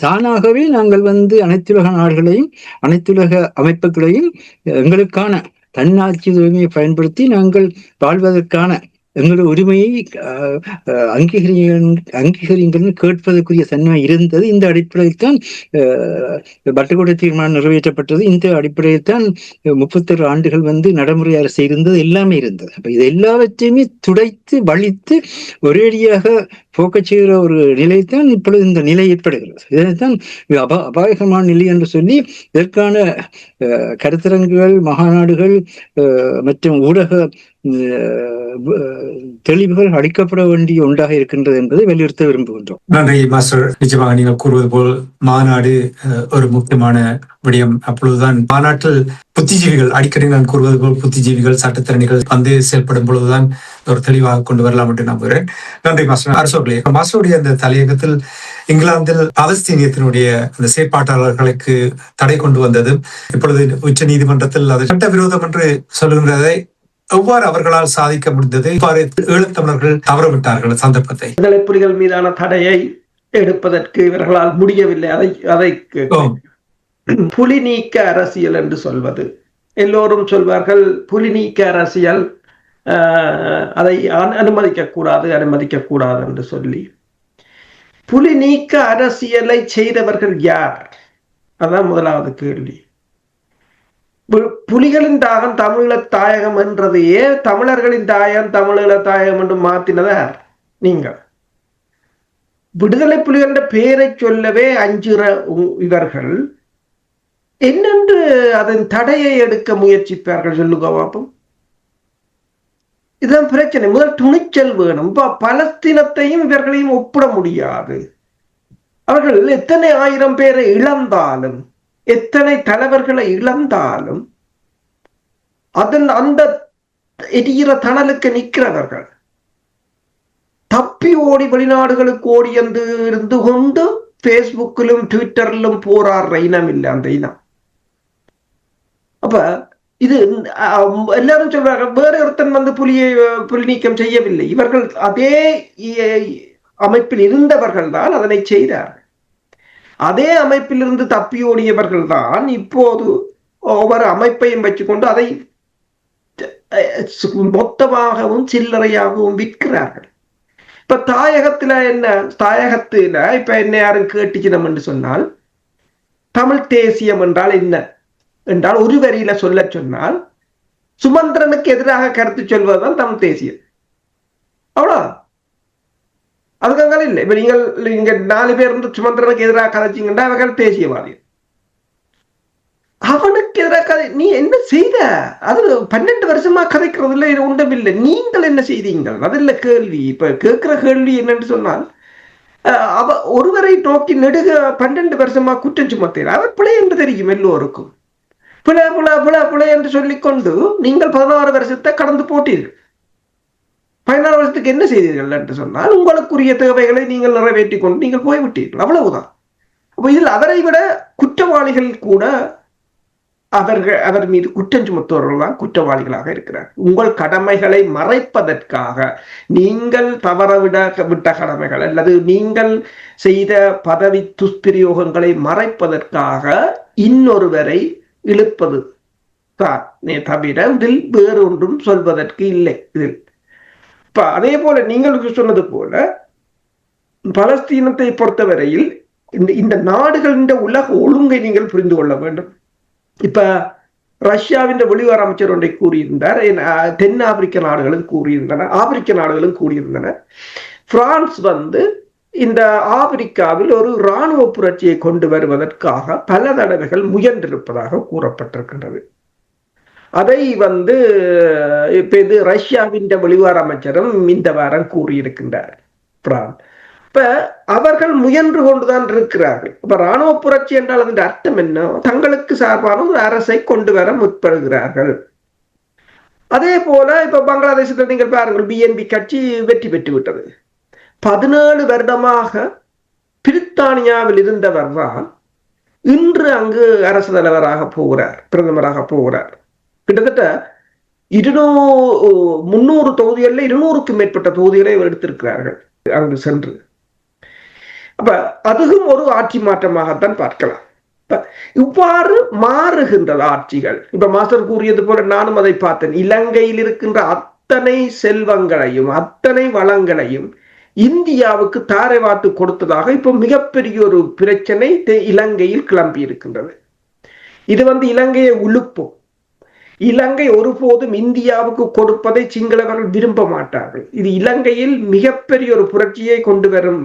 தானாகவே நாங்கள் அனைத்துலக நாடுகளையும் அனைத்துலக அமைப்புகளையும் எங்களுக்கான தன்னாட்சி உரிமையை பயன்படுத்தி நாங்கள் வாழ்வதற்கான எங்களுடைய உரிமையை அங்கீகரிங்கள் கேட்பதற்குரிய தன்மை இருந்தது. இந்த அடிப்படையில் தான் வட்டுக்கோட்டை தீர்மானம் நிறைவேற்றப்பட்டது. இந்த அடிப்படையில் தான் 36 ஆண்டுகள் நடைமுறை அரசு இருந்தது, எல்லாமே இருந்தது. அப்ப இது எல்லாவற்றையுமே துடைத்து வலித்து ஒரேடியாக போக்கச் செய்கிற ஒரு நிலைத்தான் இப்பொழுது இந்த நிலை ஏற்படுகிறது. இதனைத்தான் அபாயகமான நிலை என்று சொல்லி இதற்கான கருத்தரங்குகள், மகாநாடுகள் மற்றும் ஊடக தெளிவுகள் அளிக்கப்பட வேண்டிய ஒன்றாக இருக்கின்றது என்பதை வலியுறுத்த விரும்புகின்றோம். நன்றி மாஸ்டர். நிச்சயமாக நீங்கள் கூறுவது போல் மாநாடு ஒரு முக்கியமான விடயம். அப்பொழுதுதான் மாநாட்டில் புத்திஜீவிகள், அடிக்கடி நான் கூறுவது போல் புத்திஜீவிகள், சட்டத்திறனிகள் செயல்படும் பொழுதுதான் ஒரு தெளிவாக கொண்டு வரலாம் என்று நம்புகிறேன். நன்றி மாஸ்டர். அரசோர்களே, மாஸ்டருடைய அந்த தலையகத்தில் இங்கிலாந்தில் பாலஸ்தீனியத்தினுடைய அந்த செயற்பாட்டாளர்களுக்கு தடை கொண்டு வந்தது, இப்பொழுது உச்ச நீதிமன்றத்தில் அது சட்டவிரோதம் என்று சொல்லுகின்றதை எவ்வாறு அவர்களால் சாதிக்க முடிந்தது? இவ்வாறு ஈழத்தமிழர்கள் தவறவிட்டார்கள் சந்தர்ப்பத்தை. விடுதலை புலிகள் மீதான தடையை எடுப்பதற்கு இவர்களால் முடியவில்லை. அதை புலி நீக்க அரசியல் என்று சொல்வது, எல்லோரும் சொல்வார்கள் புலி நீக்க அரசியல், அதை அனுமதிக்க கூடாது என்று சொல்லி. புலி நீக்க அரசியலை செய்தவர்கள் யார்? அதான் முதலாவது கேள்வி. புலிகளின் தாகம் தமிழ தாயகம் என்றதையே தமிழர்களின் தாயகம் தமிழீழ தாயகம் என்று மாத்தினதார் நீங்கள். விடுதலை புலிகளின் பெயரை சொல்லவே அஞ்சுற இவர்கள் என்னென்று அதன் தடையை எடுக்க முயற்சிப்பார்கள்? சொல்லுங்க பாப்போம். இதுதான் பிரச்சனை. முதல் துணிச்சல் வேணும். பலஸ்தீனத்தையும் இவர்களையும் ஒப்பிட முடியாது. அவர்கள் எத்தனை ஆயிரம் பேரை இழந்தாலும், எத்தனை தலைவர்களை இழந்தாலும் அந்த எரிகிற தணலுக்கு நிற்கிறவர்கள். தப்பி ஓடி வெளிநாடுகளுக்கு ஓடி இருந்து கொண்டு பேஸ்புக்கிலும் ட்விட்டரிலும் போராடுற இனம் இல்லை அந்த இனம். அப்ப இது எல்லாரும் சொல்றாங்க வேற ஒருத்தன் புலி நீக்கம் செய்யவில்லை. இவர்கள் அதே அமைப்பில் இருந்தவர்கள் தான் அதனை செய்தார்கள். அதே அமைப்பிலிருந்து தப்பி ஓடியவர்கள் தான் இப்போது ஒவ்வொரு அமைப்பையும் வச்சுக்கொண்டு அதை மொத்தமாகவும் சில்லறையாகவும் விற்கிறார்கள். இப்ப தாயகத்துல இப்ப என்ன யாரும் கேட்டுச்சினம் என்று சொன்னால், தமிழ் தேசியம் என்றால் என்ன என்றால் ஒரு வரியில சொல்ல சொன்னால், சுமந்திரனுக்கு எதிராக கருத்து சொல்வதுதான் தமிழ் தேசியம். அவ்வளவு. அதுக்காக இல்லை. இப்ப இங்க 4 பேர் இருந்து சுமந்திரனுக்கு எதிராக கதைச்சிங்கன்னா அவர்கள் தேசியவாதி. அவனுக்கு எதிராக கதை நீ என்ன செய்த? அது 12 வருஷமா கதைக்கிறது இல்லை, ஒன்றும் இல்லை. நீங்கள் என்ன செய்தீங்கள்? அது இல்லை கேள்வி. இப்ப கேட்கிற கேள்வி என்னன்னு சொன்னால், ஒருவரை நோக்கி நெடுக 12 வருஷமா குற்றம் சுமத்தீர். அவர் பிழை என்று தெரியும் எல்லோருக்கும். பிழை என்று சொல்லிக்கொண்டு நீங்கள் 16 வருஷத்தை கடந்து போட்டீர்கள். 16 வருஷத்துக்கு என்ன செய்தீர்கள் என்று சொன்னால், உங்களுக்குரிய தேவைகளை நீங்கள் நிறைவேற்றி கொண்டு நீங்கள் போய்விட்டீர்கள். அவ்வளவுதான். அப்ப இதில் அவரை விட குற்றவாளிகள் கூட அவர் மீது குற்றம் சுமத்துவர்கள் தான் குற்றவாளிகளாக இருக்கிறார். உங்கள் கடமைகளை மறைப்பதற்காக, நீங்கள் விட்ட கடமைகள் அல்லது நீங்கள் செய்த பதவி துஷ்பிரயோகங்களை மறைப்பதற்காக இன்னொருவரை இழுப்பது தான் தவிர இதில் வேறு ஒன்றும் சொல்வதற்கு இல்லை. இதில் இப்ப அதே போல நீங்கள் சொன்னது போல பலஸ்தீனத்தை பொறுத்தவரையில் இந்த நாடுகளின் உலக ஒழுங்கை நீங்கள் புரிந்து கொள்ள வேண்டும். இப்ப ரஷ்யாவின் வெளிவார அமைச்சர் ஒன்றை கூறியிருந்தார். தென் ஆப்பிரிக்க நாடுகளும் கூறியிருந்தன, ஆப்பிரிக்க நாடுகளும் கூறியிருந்தன. பிரான்ஸ் இந்த ஆப்பிரிக்காவில் ஒரு இராணுவ புரட்சியை கொண்டு வருவதற்காக பல தடவைகள் முயன்றிருப்பதாக கூறப்பட்டிருக்கின்றது. அதை இப்ப இது ரஷ்யாவின் வெளிவார அமைச்சரும் இந்த வாரம் கூறியிருக்கின்றார். இப்ப அவர்கள் முயன்று கொண்டுதான் இருக்கிறார்கள். இப்ப இராணுவ புரட்சி என்றால் அதன் அர்த்தம் என்ன? தங்களுக்கு சார்பான ஒரு அரசை கொண்டு வர முற்படுகிறார்கள். அதே போல இப்ப பங்களாதேசத்தில் நீங்கள் பாருங்கள், BNP கட்சி வெற்றி பெற்று விட்டது. 17 வருடமாக பிரித்தானியாவில் இருந்தவர் தான் இன்று அங்கு அரசு தலைவராக போகிறார், பிரதமராக போகிறார். கிட்டத்தட்ட 300 தொகுதிகளில் 200க்கும் மேற்பட்ட தொகுதிகளை எடுத்திருக்கிறார்கள் அங்கு சென்று. அப்ப அதுவும் ஒரு ஆட்சி மாற்றமாகத்தான் பார்க்கலாம். இவ்வாறு மாறுகின்றது ஆட்சிகள். இப்ப மாஸ்டர் கூறியது போல நானும் அதை பார்த்தேன். இலங்கையில் இருக்கின்ற அத்தனை செல்வங்களையும் அத்தனை வளங்களையும் இந்தியாவுக்கு தாரை வாத்து கொடுத்ததாக இப்ப மிகப்பெரிய ஒரு பிரச்சனை இலங்கையில் கிளம்பி இருக்கின்றது. இது இலங்கையை உழுப்பும். இலங்கை ஒருபோதும் இந்தியாவுக்கு கொடுப்பதை சிங்களவர்கள் விரும்ப மாட்டார்கள். இது இலங்கையில் மிகப்பெரிய ஒரு புரட்சியை கொண்டு வரும்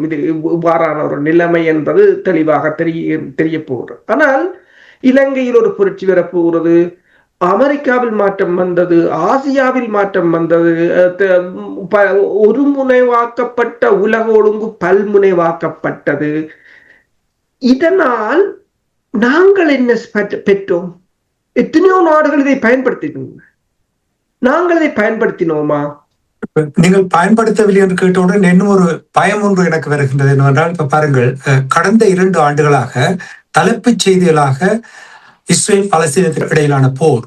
இவ்வாறான ஒரு நிலைமை என்பது தெளிவாக தெரிய போகிறது. ஆனால் இலங்கையில் ஒரு புரட்சி வரப்போகிறது. அமெரிக்காவில் மாற்றம் வந்தது, ஆசியாவில் மாற்றம் வந்தது. ஒருமுனைவாக்கப்பட்ட உலக ஒழுங்கு பல்முனைவாக்கப்பட்டது. இதனால் நாங்கள் என்ன பெற்றோம்? எத்தனையோ நாடுகள் இதை பயன்படுத்தினோம். நாங்கள் இதை பயன்படுத்தினோமா? நீங்கள் பயன்படுத்தவில்லை என்று கேட்டவுடன் இன்னும் ஒரு பயம் ஒன்று எனக்கு வருகின்றது. என்னவென்றால், இப்ப பாருங்கள், கடந்த 2 ஆண்டுகளாக தலைப்புச் செய்திகளாக இஸ்ரேல் பாலஸ்தீனத்திற்கு இடையிலான போர்,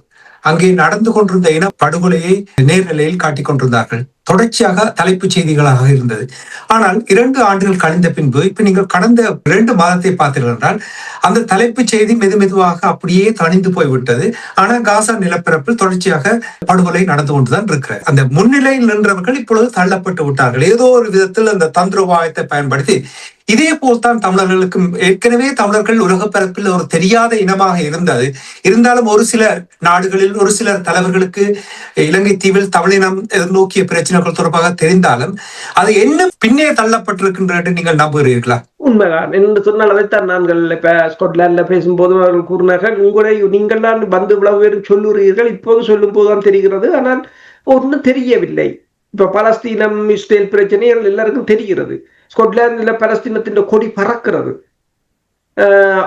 அங்கே நடந்து கொண்டிருந்த இன படுகொலையை நேர்நிலையில் காட்டிக் கொண்டிருந்தார்கள். தொடர்ச்சியாக தலைப்புச் செய்திகளாக இருந்தது. ஆனால் 2 ஆண்டுகள் கழிந்த பின்பு இப்ப நீங்கள் கடந்த 2 மாதத்தை பார்த்தீர்கள் என்றால் அந்த தலைப்புச் செய்தி மெதுவாக அப்படியே தணிந்து போய்விட்டது. ஆனால் காசா நிலப்பரப்பில் தொடர்ச்சியாக படுகொலை நடந்து கொண்டுதான் இருக்கிறார். அந்த முன்னிலையில் நின்றவர்கள் இப்பொழுது தள்ளப்பட்டு விட்டார்கள். ஏதோ ஒரு விதத்தில் அந்த தந்திரோபாயத்தை பயன்படுத்தி. இதே போல்தான் தமிழர்களுக்கும் ஏற்கனவே தமிழர்கள் உலக பரப்பில் ஒரு தெரியாத இனமாக இருந்தது. இருந்தாலும் ஒரு சில நாடுகளில் ஒரு சிலர் தலைவர்களுக்கு இலங்கை தீவில் தமிழினம் எதிர்நோக்கிய பிரச்சனைகள் தொடர்பாக தெரிந்தாலும் அது என்ன பின்னே தள்ளப்பட்டிருக்கின்ற என்று நீங்கள் நம்புகிறீர்களா? உண்மைதான் என்று சொன்னால் அதைத்தான் நாங்கள் இப்ப ஸ்கொட்லாந்துல பேசும்போது அவர்கள் கூறினார்கள், உங்களை நீங்கள் தான் இவ்வளவு பேரும் சொல்லுகிறீர்கள், இப்போது சொல்லும் போதுதான் தெரிகிறது. ஆனால் ஒன்றும் தெரியவில்லை. இப்ப பலஸ்தீனம் இஸ்ரேல் பிரச்சனைகள் எல்லாருக்கும் தெரிகிறது. ஸ்கொட்லாந்துல பலஸ்தீனத்தின் கொடி பறக்கிறது.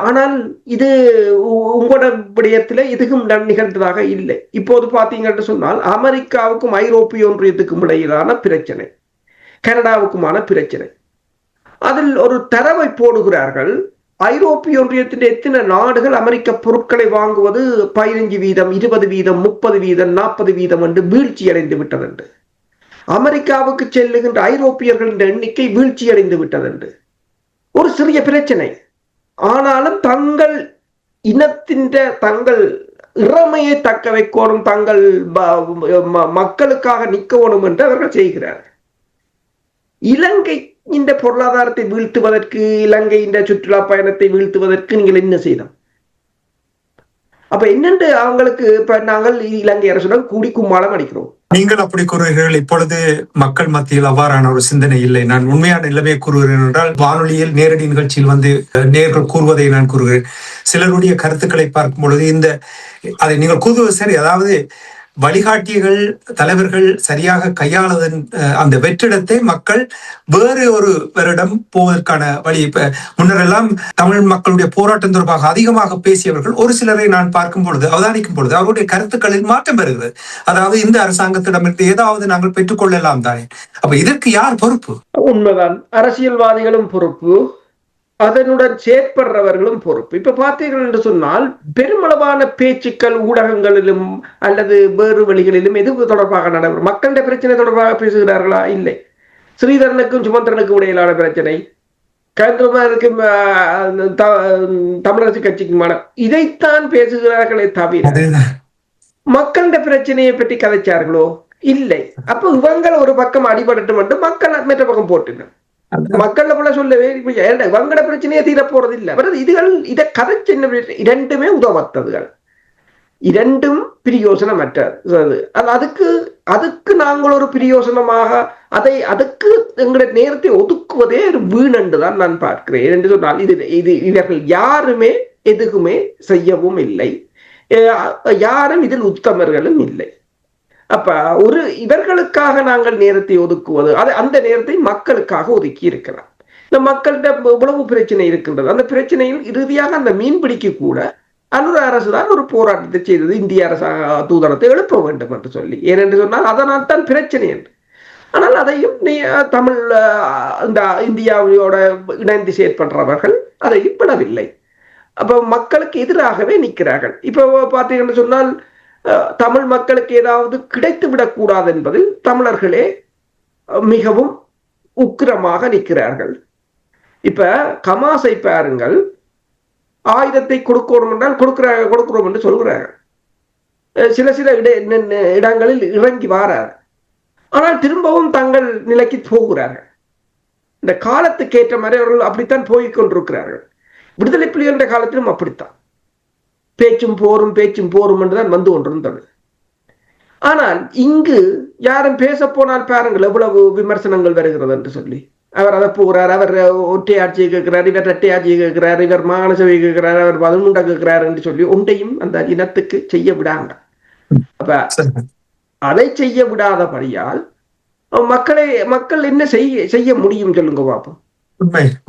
ஆனால் இது உங்களோட விடயத்துல இதுக்கும் நிகழ்ந்ததாக இல்லை. இப்போது பாத்தீங்கன்னு சொன்னால் அமெரிக்காவுக்கும் ஐரோப்பிய ஒன்றியத்துக்கும் இடையிலான பிரச்சனை, கனடாவுக்குமான பிரச்சனை. அதில் ஒரு தரவை போடுகிறார்கள். ஐரோப்பிய ஒன்றியத்தின் எத்தனை நாடுகள் அமெரிக்க பொருட்களை வாங்குவது 15%, 20%, 30%, 40% என்று வீழ்ச்சி அடைந்து விட்டது என்று. அமெரிக்காவுக்கு செல்லுகின்ற ஐரோப்பியர்களின் எண்ணிக்கை வீழ்ச்சி அடைந்து விட்டது என்று. ஒரு சிறிய பிரச்சனை. ஆனாலும் தங்கள் இனத்தின் தங்கள் இறமையை தக்க வைக்கணும், தங்கள் மக்களுக்காக நிற்கணும் என்று அவர்கள் செய்கிறார்கள். இலங்கை இந்த பொருளாதாரத்தை வீழ்த்துவதற்கு, இலங்கை இந்த சுற்றுலா பயணத்தை வீழ்த்துவதற்கு நீங்கள் என்ன செய்தோம்? அப்ப என்னென்று அவங்களுக்கு இப்ப நாங்கள் இலங்கை அரசுடன் கூடி கும்மாளம் அடிக்கிறோம். நீங்கள் அப்படி கூறுகிறீர்கள். இப்பொழுது மக்கள் மத்தியில் அவ்வாறான ஒரு சிந்தனை இல்லை. நான் உண்மையான நிலைமை கூறுகிறேன் என்றால், வானொலியில் நேரடி நிகழ்ச்சியில் நேர்கள் கூறுவதை நான் கூறுகிறேன். சிலருடைய கருத்துக்களை பார்க்கும் பொழுது அதை நீங்கள் கூறுவது சரி. அதாவது வழிகாட்டிகள், தலைவர்கள் சரியாக கையாளுவதன் அந்த வெற்றிடத்தை மக்கள் வேறு ஒரு வருடம் போவதற்கான வழி. இப்ப முன்னரெல்லாம் தமிழ் மக்களுடைய போராட்டம் தொடர்பாக அதிகமாக பேசியவர்கள் ஒரு சிலரை நான் பார்க்கும் பொழுது, அவதானிக்கும் பொழுது அவருடைய கருத்துக்களில் மாற்றம் வருகிறது. அதாவது இந்த அரசாங்கத்திடமிருந்து ஏதாவது நாங்கள் பெற்றுக்கொள்ளலாம் தானே. அப்ப இதற்கு யார் பொறுப்பு? உண்மைதான், அரசியல்வாதிகளும் பொறுப்பு, அதனுடன் செயற்படுறவர்களும் பொறுப்பு. இப்ப பார்த்தீர்கள் என்று சொன்னால் பெருமளவான பேச்சுக்கள் ஊடகங்களிலும் அல்லது வேறு வழிகளிலும் எது தொடர்பாக நடைபெறும்? மக்களுடைய பிரச்சனை தொடர்பாக பேசுகிறார்களா? இல்லை. ஸ்ரீதரனுக்கும் சுமந்திரனுக்கும் இடையிலான பிரச்சனை, கருத்துக்கும் தமிழரசு கட்சிக்குமான, இதைத்தான் பேசுகிறார்களே தவிர மக்களுடைய பிரச்சனையை பற்றி கதைச்சார்களோ? இல்லை. அப்ப இவங்கள் ஒரு பக்கம் அடிபடட்டும் என்று மக்கள் மற்ற பக்கம் போட்டுங்க. மக்கள் போல சொல்லவே வங்கட பிரச்சனையே தீர போறது இல்லை. இதுகள் இதை கதை சின்ன இரண்டுமே உதவத்ததுகள். இரண்டும் பிரயோசனமற்றது. அதுக்கு நாங்கள் ஒரு பிரயோசனமாக அதுக்கு எங்களுடைய நேரத்தை ஒதுக்குவதே ஒரு வீணென்று தான் நான் பார்க்கிறேன். என்று சொன்னால் இவர்கள் யாருமே எதுக்குமே செய்யவும் இல்லை, யாரும் இதில் உத்தமர்களும் இல்லை. அப்ப இவர்களுக்காக நாங்கள் நேரத்தை ஒதுக்குவது, அந்த நேரத்தை மக்களுக்காக ஒதுக்கி இருக்கலாம். இந்த மக்கள்கிட்ட இவ்வளவு பிரச்சனை இருக்கின்றது. அந்த பிரச்சனையில் இறுதியாக அந்த மீன்பிடிக்கு கூட அனுர அரசு தான் ஒரு போராட்டத்தை செய்தது, இந்திய அரசாங்க தூதரத்தை எழுப்ப வேண்டும் என்று சொல்லி. ஏனென்று சொன்னால் அதனால் தான் பிரச்சனை என்று. ஆனால் அதையும் தமிழ் இந்த இந்தியாவோட இணைந்து செயற்படுறவர்கள் அதையும் விடவில்லை. அப்ப மக்களுக்கு எதிராகவே நிற்கிறார்கள். இப்ப பார்த்தீங்கன்னு சொன்னால் தமிழ் மக்களுக்கு ஏதாவது கிடைத்து விடக்கூடாது என்பதில் தமிழர்களே மிகவும் உக்கிரமாக நிற்கிறார்கள். இப்ப கமாசை பாருங்கள், ஆயுதத்தை கொடுக்கணும் என்றால் கொடுக்கிறோம் என்று சொல்கிறார்கள். சில இடங்களில் இறங்கி வாரார், ஆனால் திரும்பவும் தங்கள் நிலைக்கு போகிறார்கள். இந்த காலத்துக்கு ஏற்ற மாதிரி அவர்கள் அப்படித்தான் போய்க் கொண்டிருக்கிறார்கள். விடுதலை புலிகளுடைய காலத்திலும் அப்படித்தான் பேச்சும் போரும் என்றுதான் வந்து கொண்டிருந்தது. ஆனால் இங்கு யாரும் பேச போனால் பாருங்கள் எவ்வளவு விமர்சனங்கள் வருகிறது என்று சொல்லி. அவர் அதை போகிறார், அவர் ஒற்றை ஆட்சியை கேட்கிறார், இவர் இரட்டை ஆட்சியை கேட்கிறார், இவர் மாகாண சபையை கேட்கிறார், அவர் பதிமுண்டா கேட்கிறார் என்று சொல்லி ஒன்றையும் அந்த இனத்துக்கு செய்ய விடாங்க. அப்ப அதை செய்ய விடாதபடியால் மக்கள் என்ன செய்ய முடியும் சொல்லுங்க பாப்போம்.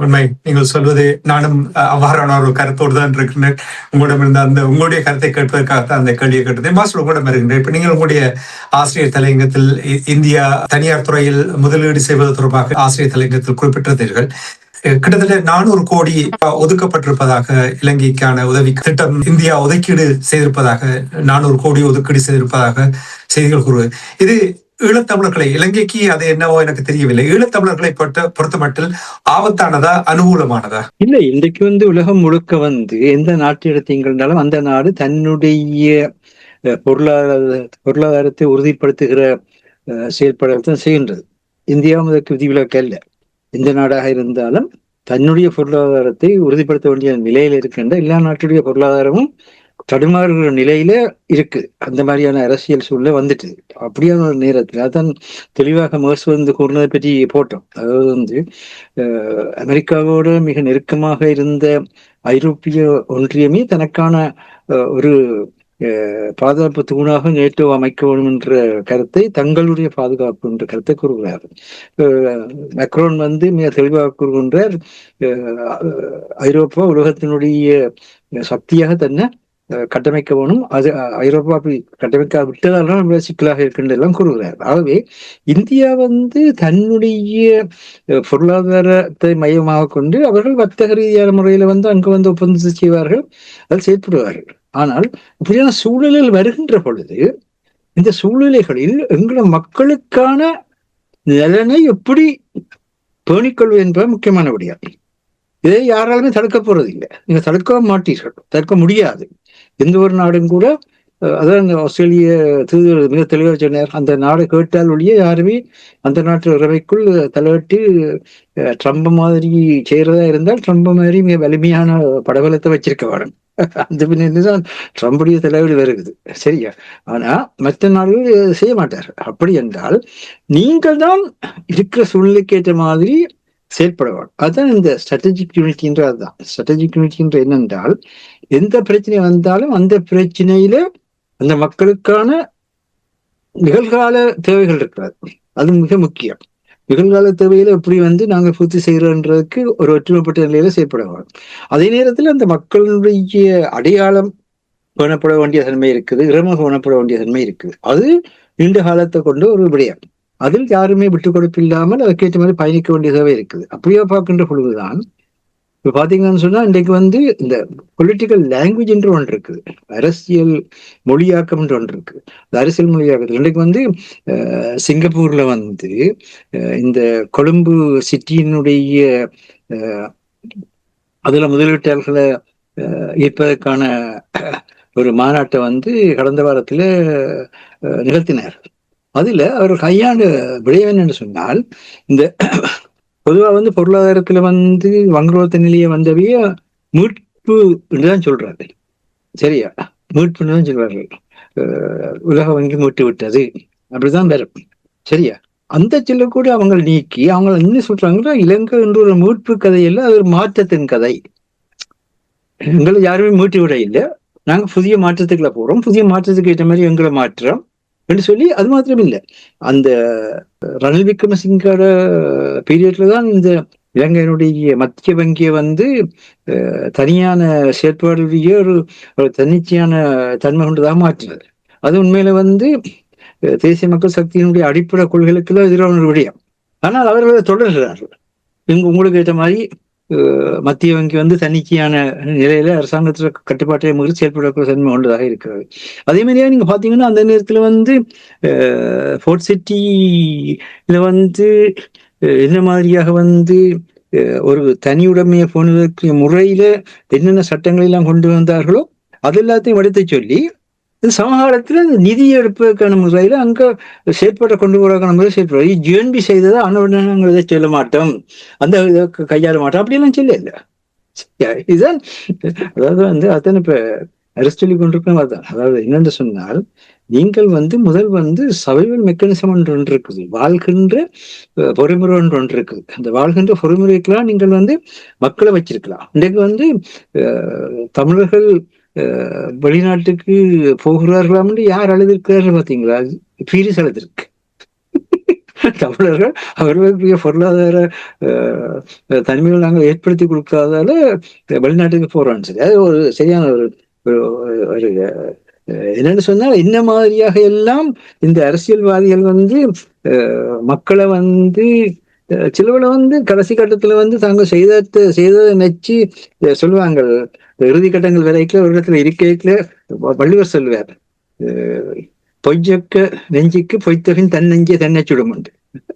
உண்மை நீங்கள் சொல்வது. நானும் அவ்வாறான ஒரு கருத்தோடு தான் இருக்கின்றேன். உங்களிடம் இருந்த உங்களுடைய கருத்தை கேட்பதற்காகத்தான் அந்த கேள்வியை கேட்டது. மாஸ்டர் உங்களிடம் இருக்கின்றேன். இப்ப நீங்கள் உங்களுடைய ஆசிரியர் தலையங்கத்தில் இந்தியா தனியார் துறையில் முதலீடு செய்வது தொடர்பாக ஆசிரியர் தலையங்கத்தில் குறிப்பிட்டிருந்தீர்கள். கிட்டத்தட்ட 400 கோடி ஒதுக்கப்பட்டிருப்பதாக, இலங்கைக்கான உதவி திட்டம் இந்தியா ஒதுக்கீடு செய்திருப்பதாக, 400 கோடி ஒதுக்கீடு செய்திருப்பதாக செய்திகள் கூறுவது. இது ஈழத்தமிழர்களை, இலங்கைக்கு அது என்னவோ எனக்கு தெரியவில்லை, ஈழத்தமிழர்களை பொறுத்த மட்டும் ஆபத்தானதா அனுகூலமானதா? இல்ல, இன்றைக்கு உலகம் முழுக்க எந்த நாட்டு எடுத்தீங்கன்னாலும் அந்த நாடு தன்னுடைய பொருளாதாரத்தை உறுதிப்படுத்துகிற செயல்பாடுகள் செய்கின்றது. இந்தியாவும் அதற்கு விதிவிலக்கு அல்ல. எந்த நாடாக இருந்தாலும் தன்னுடைய பொருளாதாரத்தை உறுதிப்படுத்த வேண்டிய நிலையில இருக்கின்ற எல்லா நாட்டுடைய பொருளாதாரமும் தடுமாறுகிற நிலையில இருக்கு. அந்த மாதிரியான அரசியல் சூழ்நிலை வந்துட்டு அப்படியான ஒரு நேரத்தில் அதான் தெளிவாக மேர்ஸ் கூறினதை பற்றி போட்டோம். அதாவது அமெரிக்காவோடு மிக நெருக்கமாக இருந்த ஐரோப்பிய ஒன்றியமே தனக்கான ஒரு பாதுகாப்பு தூணாக நேட்டோ அமைக்க வேண்டும் என்ற கருத்தை, தங்களுடைய பாதுகாப்பு என்ற கருத்தை கூறுகிறார். மேக்ரோன் மிக தெளிவாக கூறுகின்றார், ஐரோப்பா உலகத்தினுடைய சக்தியாக தன்னை கட்டமைக்க வேணும். அது ஐரோப்பா அப்படி கட்டமைக்க விட்டதால்தான் சிக்கலாக இருக்கின்றதெல்லாம் கூறுகிறார். ஆகவே இந்தியா தன்னுடைய பொருளாதாரத்தை மையமாக கொண்டு அவர்கள் வர்த்தக ரீதியான முறையில அங்கு ஒப்பந்தத்தை செய்வார்கள், அதில் செயற்படுவார்கள். ஆனால் இப்படியான சூழலில் வருகின்ற பொழுது இந்த சூழ்நிலைகளில் எங்கள மக்களுக்கான நலனை எப்படி பேணிக்கொள்வது என்பது முக்கியமான விடயம். இதை யாராலுமே தடுக்க போறது இல்லை, நீங்க தடுக்க மாட்டீர்கள், தடுக்க முடியாது. எந்த ஒரு நாடும் கூட, அதான் ஆஸ்திரேலிய தூதர் மிக தெளிவாக சொன்னார், அந்த நாடு கேட்டால் ஒழிய யாருமே அந்த நாட்டு உறவைக்குள் தலையிட்டு ட்ரம்ப் மாதிரி செய்யறதா இருந்தால் ட்ரம்ப் மாதிரி மிக வலிமையான படபலத்தை வச்சிருக்க வேணும். அந்த பின்னதான் ட்ரம்புடைய தலைவலி வருகுது, சரியா? ஆனா மற்ற நாடுகள் செய்ய மாட்டார். அப்படி என்றால் நீங்கள் தான் இருக்கிற சூழ்நிலைக்கு ஏற்ற மாதிரி செயல்படுவார். அதுதான் இந்த ஸ்ட்ராட்டஜிக் யூனிட்டின்ற. அதுதான் ஸ்ட்ராட்டஜிக் யூனிட்டின்ற. என்னென்றால் எந்த பிரச்சனை வந்தாலும் அந்த பிரச்சனையில அந்த மக்களுக்கான நிகழ்கால தேவைகள் இருக்கிறது, அது மிக முக்கியம். நிகழ்கால தேவையில எப்படி நாங்கள் பூர்த்தி செய்யறோன்றதுக்கு ஒரு ஒற்றுமைப்பட்ட நிலையில செயல்படுவாங்க. அதே நேரத்தில் அந்த மக்களுடைய அடையாளம் பேணப்பட வேண்டிய தன்மை இருக்குது, இறம பேணப்பட வேண்டிய தன்மை இருக்குது. அது நீண்ட காலத்தை கொண்டு ஒரு விடயம். அதில் யாருமே விட்டுக் கொடுப்பு இல்லாமல் அதுக்கேற்ற மாதிரி பயணிக்க வேண்டிய தேவை இருக்குது. அப்படியே பார்க்கின்ற பொழுதுதான் இப்ப பாத்தீங்கன்னு சொன்னா இன்றைக்கு இந்த பொலிட்டிக்கல் லாங்குவேஜ் என்று ஒன்று இருக்குது, அரசியல் மொழியாக்கம் என்று ஒன்று இருக்கு. அரசியல் மொழியாக்கத்தில் இன்றைக்கு சிங்கப்பூர்ல இந்த கொழும்பு சிட்டியினுடைய அதுல முதலீட்டாளர்களை ஈர்ப்பதற்கான ஒரு மாநாட்டை கடந்த வாரத்துல நிகழ்த்தினார். அதுல அவர் கையாண்ட விடயம் என்னன்னு சொன்னால், இந்த பொதுவா பொருளாதாரத்துல வங்குரோத்த நிலையை வந்தவைய மீட்பு என்றுதான் சொல்றாரு, சரியா? மீட்புன்னு சொல்வார்கள். உலக வங்கி மீட்டு விட்டது அப்படிதான் வரும். சரியா? அந்த சொல்ல கூட அவங்க நீக்கி அவங்க என்ன சொல்றாங்கன்னா, இலங்கை என்ற ஒரு மீட்பு கதை இல்லை, அது ஒரு மாற்றத்தின் கதை. எங்களை யாருமே மீட்டு விட இல்லை, நாங்க புதிய மாற்றத்துக்குள்ள போறோம், புதிய மாற்றத்துக்கு ஏற்ற மாதிரி எங்களை மாற்றோம் என்று சொல்லி. அது மாத்திரம் இல்லை, அந்த ரணில் விக்ரமசிங்கோட பீரியட்ல தான் இந்த இலங்கையினுடைய மத்திய வங்கியை தனியான செயற்பாடுடைய ஒரு தன்னிச்சையான தன்மை கொண்டதாக மாற்றினது. அது உண்மையில தேசிய மக்கள் சக்தியினுடைய அடிப்படை கொள்கைகளுக்கெல்லாம் எதிரான ஒரு விடயம். ஆனால் அவர்களை தொடர்கிறார்கள். உங்களுக்கு ஏற்ற மாதிரி மத்திய வங்கி தன்னிச்சையான நிலையில அரசாங்கத்துல கட்டுப்பாட்டை மீறி செயல்படக்கூடிய தன்மை கொண்டதாக இருக்கிறது. அதே மாதிரியா நீங்க பாத்தீங்கன்னா, அந்த நேரத்துல ஃபோர்ட் சிட்டியில என்ன மாதிரியாக ஒரு தனியுடைமையை போனதற்கு முறையில என்னென்ன சட்டங்கள் எல்லாம் கொண்டு வந்தார்களோ அது எல்லாத்தையும் எடுத்து சொல்லி, சமகாலத்துல நிதி எடுப்பதற்கான முறையில அங்க செயற்பாட்டை கொண்டு போறதுக்கான முறை செயற்படுறது ஜிஎன்பி செய்ததை அனுவடனங்கிறத சொல்ல மாட்டோம், அந்த கையாள மாட்டோம் அப்படியெல்லாம் சொல்ல இல்லை. இதுதான் அதாவது அதான் இப்ப அரசு கொண்டிருக்கோம். அதுதான் அதாவது என்னென்று சொன்னால், நீங்கள் முதல் சர்வைவல் மெக்கானிசம் ஒன்று இருக்குது, வாழ்கின்ற பொறிமுறை ஒன்று இருக்குது. அந்த வாழ்கின்ற பொறிமுறைக்கெல்லாம் நீங்கள் மக்களை வச்சிருக்கலாம். இன்றைக்கு தமிழர்கள் வெளிநாட்டுக்கு போகிறார்களாம் யார் அழுதிருக்கிறார்கள் பார்த்தீங்களா? பீரிஸ் அழுதிருக்கு. தமிழர்கள் அவர்களுக்கு பொருளாதார தனிமைகள் நாங்கள் ஏற்படுத்தி கொடுக்காதால வெளிநாட்டுக்கு போறோம்னு சொல்லி, அது ஒரு சரியான ஒரு என்னன்னு சொன்னா, இந்த மாதிரியாக எல்லாம் இந்த அரசியல்வாதிகள் மக்களை சிலவளை கடைசி கட்டத்துல தாங்க செய்ததை நச்சு சொல்லுவாங்க. இறுதி கட்டங்கள் வரைக்கும் ஒரு இடத்துல இருக்கைக்குல வள்ளுவர் சொல்லுவார், பொய்யக்க நெஞ்சுக்கு பொய்த்தகின் தன்னெஞ்சே தன்னை சுடுமுண்டு.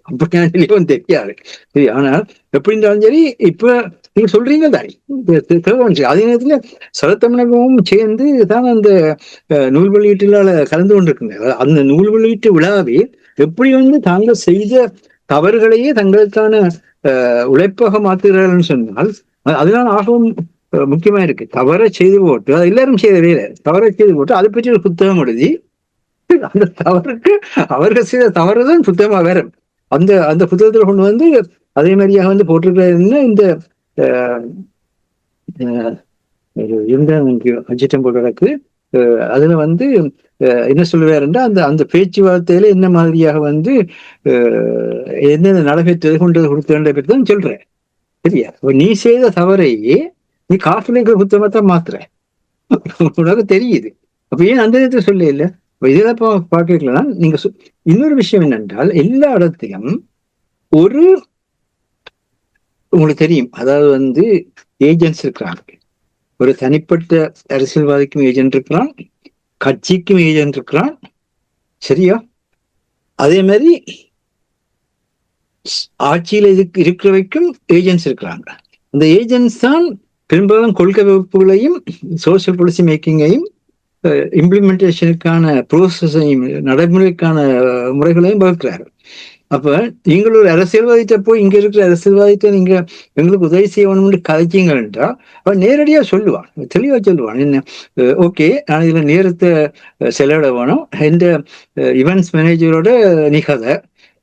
அப்படியும் தெரியாது. சரி, ஆனால் எப்படி இருந்தாலும் சரி, இப்ப நீங்க சொல்றீங்க தானே, அதே நேரத்துல சரத்தமிழகமும் சேர்ந்து தான் அந்த நூல் வெளியீட்டுல கலந்து கொண்டிருக்குங்க. அந்த நூல் வெளியீட்டு விழாவே எப்படி தாங்கள் செய்த தவறுகளையே தங்களுக்கான உழைப்பாக மாத்துகிறார்கள் சொன்னால், அதனால ஆகவும் முக்கியமா இருக்கு. தவறை செய்து போட்டு, அது எல்லாரும் செய்த வேலை, தவறை செய்து போட்டு அதை பற்றி ஒரு புத்தகம் எழுதி, அந்த தவறுக்கு அவர்கள் செய்த தவறுதான் புத்தகமா வேற அந்த புத்தகத்துல கொண்டு அதே மாதிரியாக போட்டிருக்கிறாருன்னா, இந்த அஜிட்டம் போட்டு அதுல என்ன சொல்லுவாருன்னா, அந்த பேச்சுவார்த்தையில என்ன மாதிரியாக என்னென்ன நடைபெற்றது கொண்டு கொடுத்த பற்றி தான் சொல்றேன். சரியா? நீ செய்த தவறையே நீ காசுல புத்தகமா தான் மாத்துற, உனக்கு தெரியுது. அப்ப ஏன் அந்த நேரத்தில் சொல்ல இல்லை? இதெல்லாம் பார்க்கலாம். நீங்க இன்னொரு விஷயம் என்னென்றால், எல்லா இடத்தையும் உங்களுக்கு தெரியும், அதாவது ஏஜென்ட்ஸ் இருக்கிறாங்க. ஒரு தனிப்பட்ட அரசியல்வாதிக்கும் ஏஜென்ட் இருக்கிறான், கட்சிக்கும் ஏஜென்ட் இருக்கிறான். சரியா? அதே மாதிரி ஆட்சியில இருக்கிறவைக்கும் ஏஜென்ட்ஸ் இருக்கிறாங்க. அந்த ஏஜென்ட்ஸ் தான் பெரும்பாலும் கொள்கை வகுப்புகளையும் சோசியல் பாலிசி மேக்கிங்கையும் இம்ப்ளிமெண்டேஷனுக்கான ப்ரோசஸையும் நடைமுறைக்கான முறைகளையும் வகுக்கிறாரு. அப்ப நீங்கள் ஒரு அரசியல்வாதிட்ட போய் இங்க இருக்கிற அரசியல்வாதிட்ட நீங்க எங்களுக்கு உதவி செய்யணும்னு கதைச்சிங்கன்றா அவன் நேரடியா சொல்லுவான், தெளிவா சொல்லுவான். என்ன ஓகே, நான் இதுல நேரத்தை செலவிட வேணும், இந்த இவெண்ட்ஸ் மேனேஜரோட நிகதை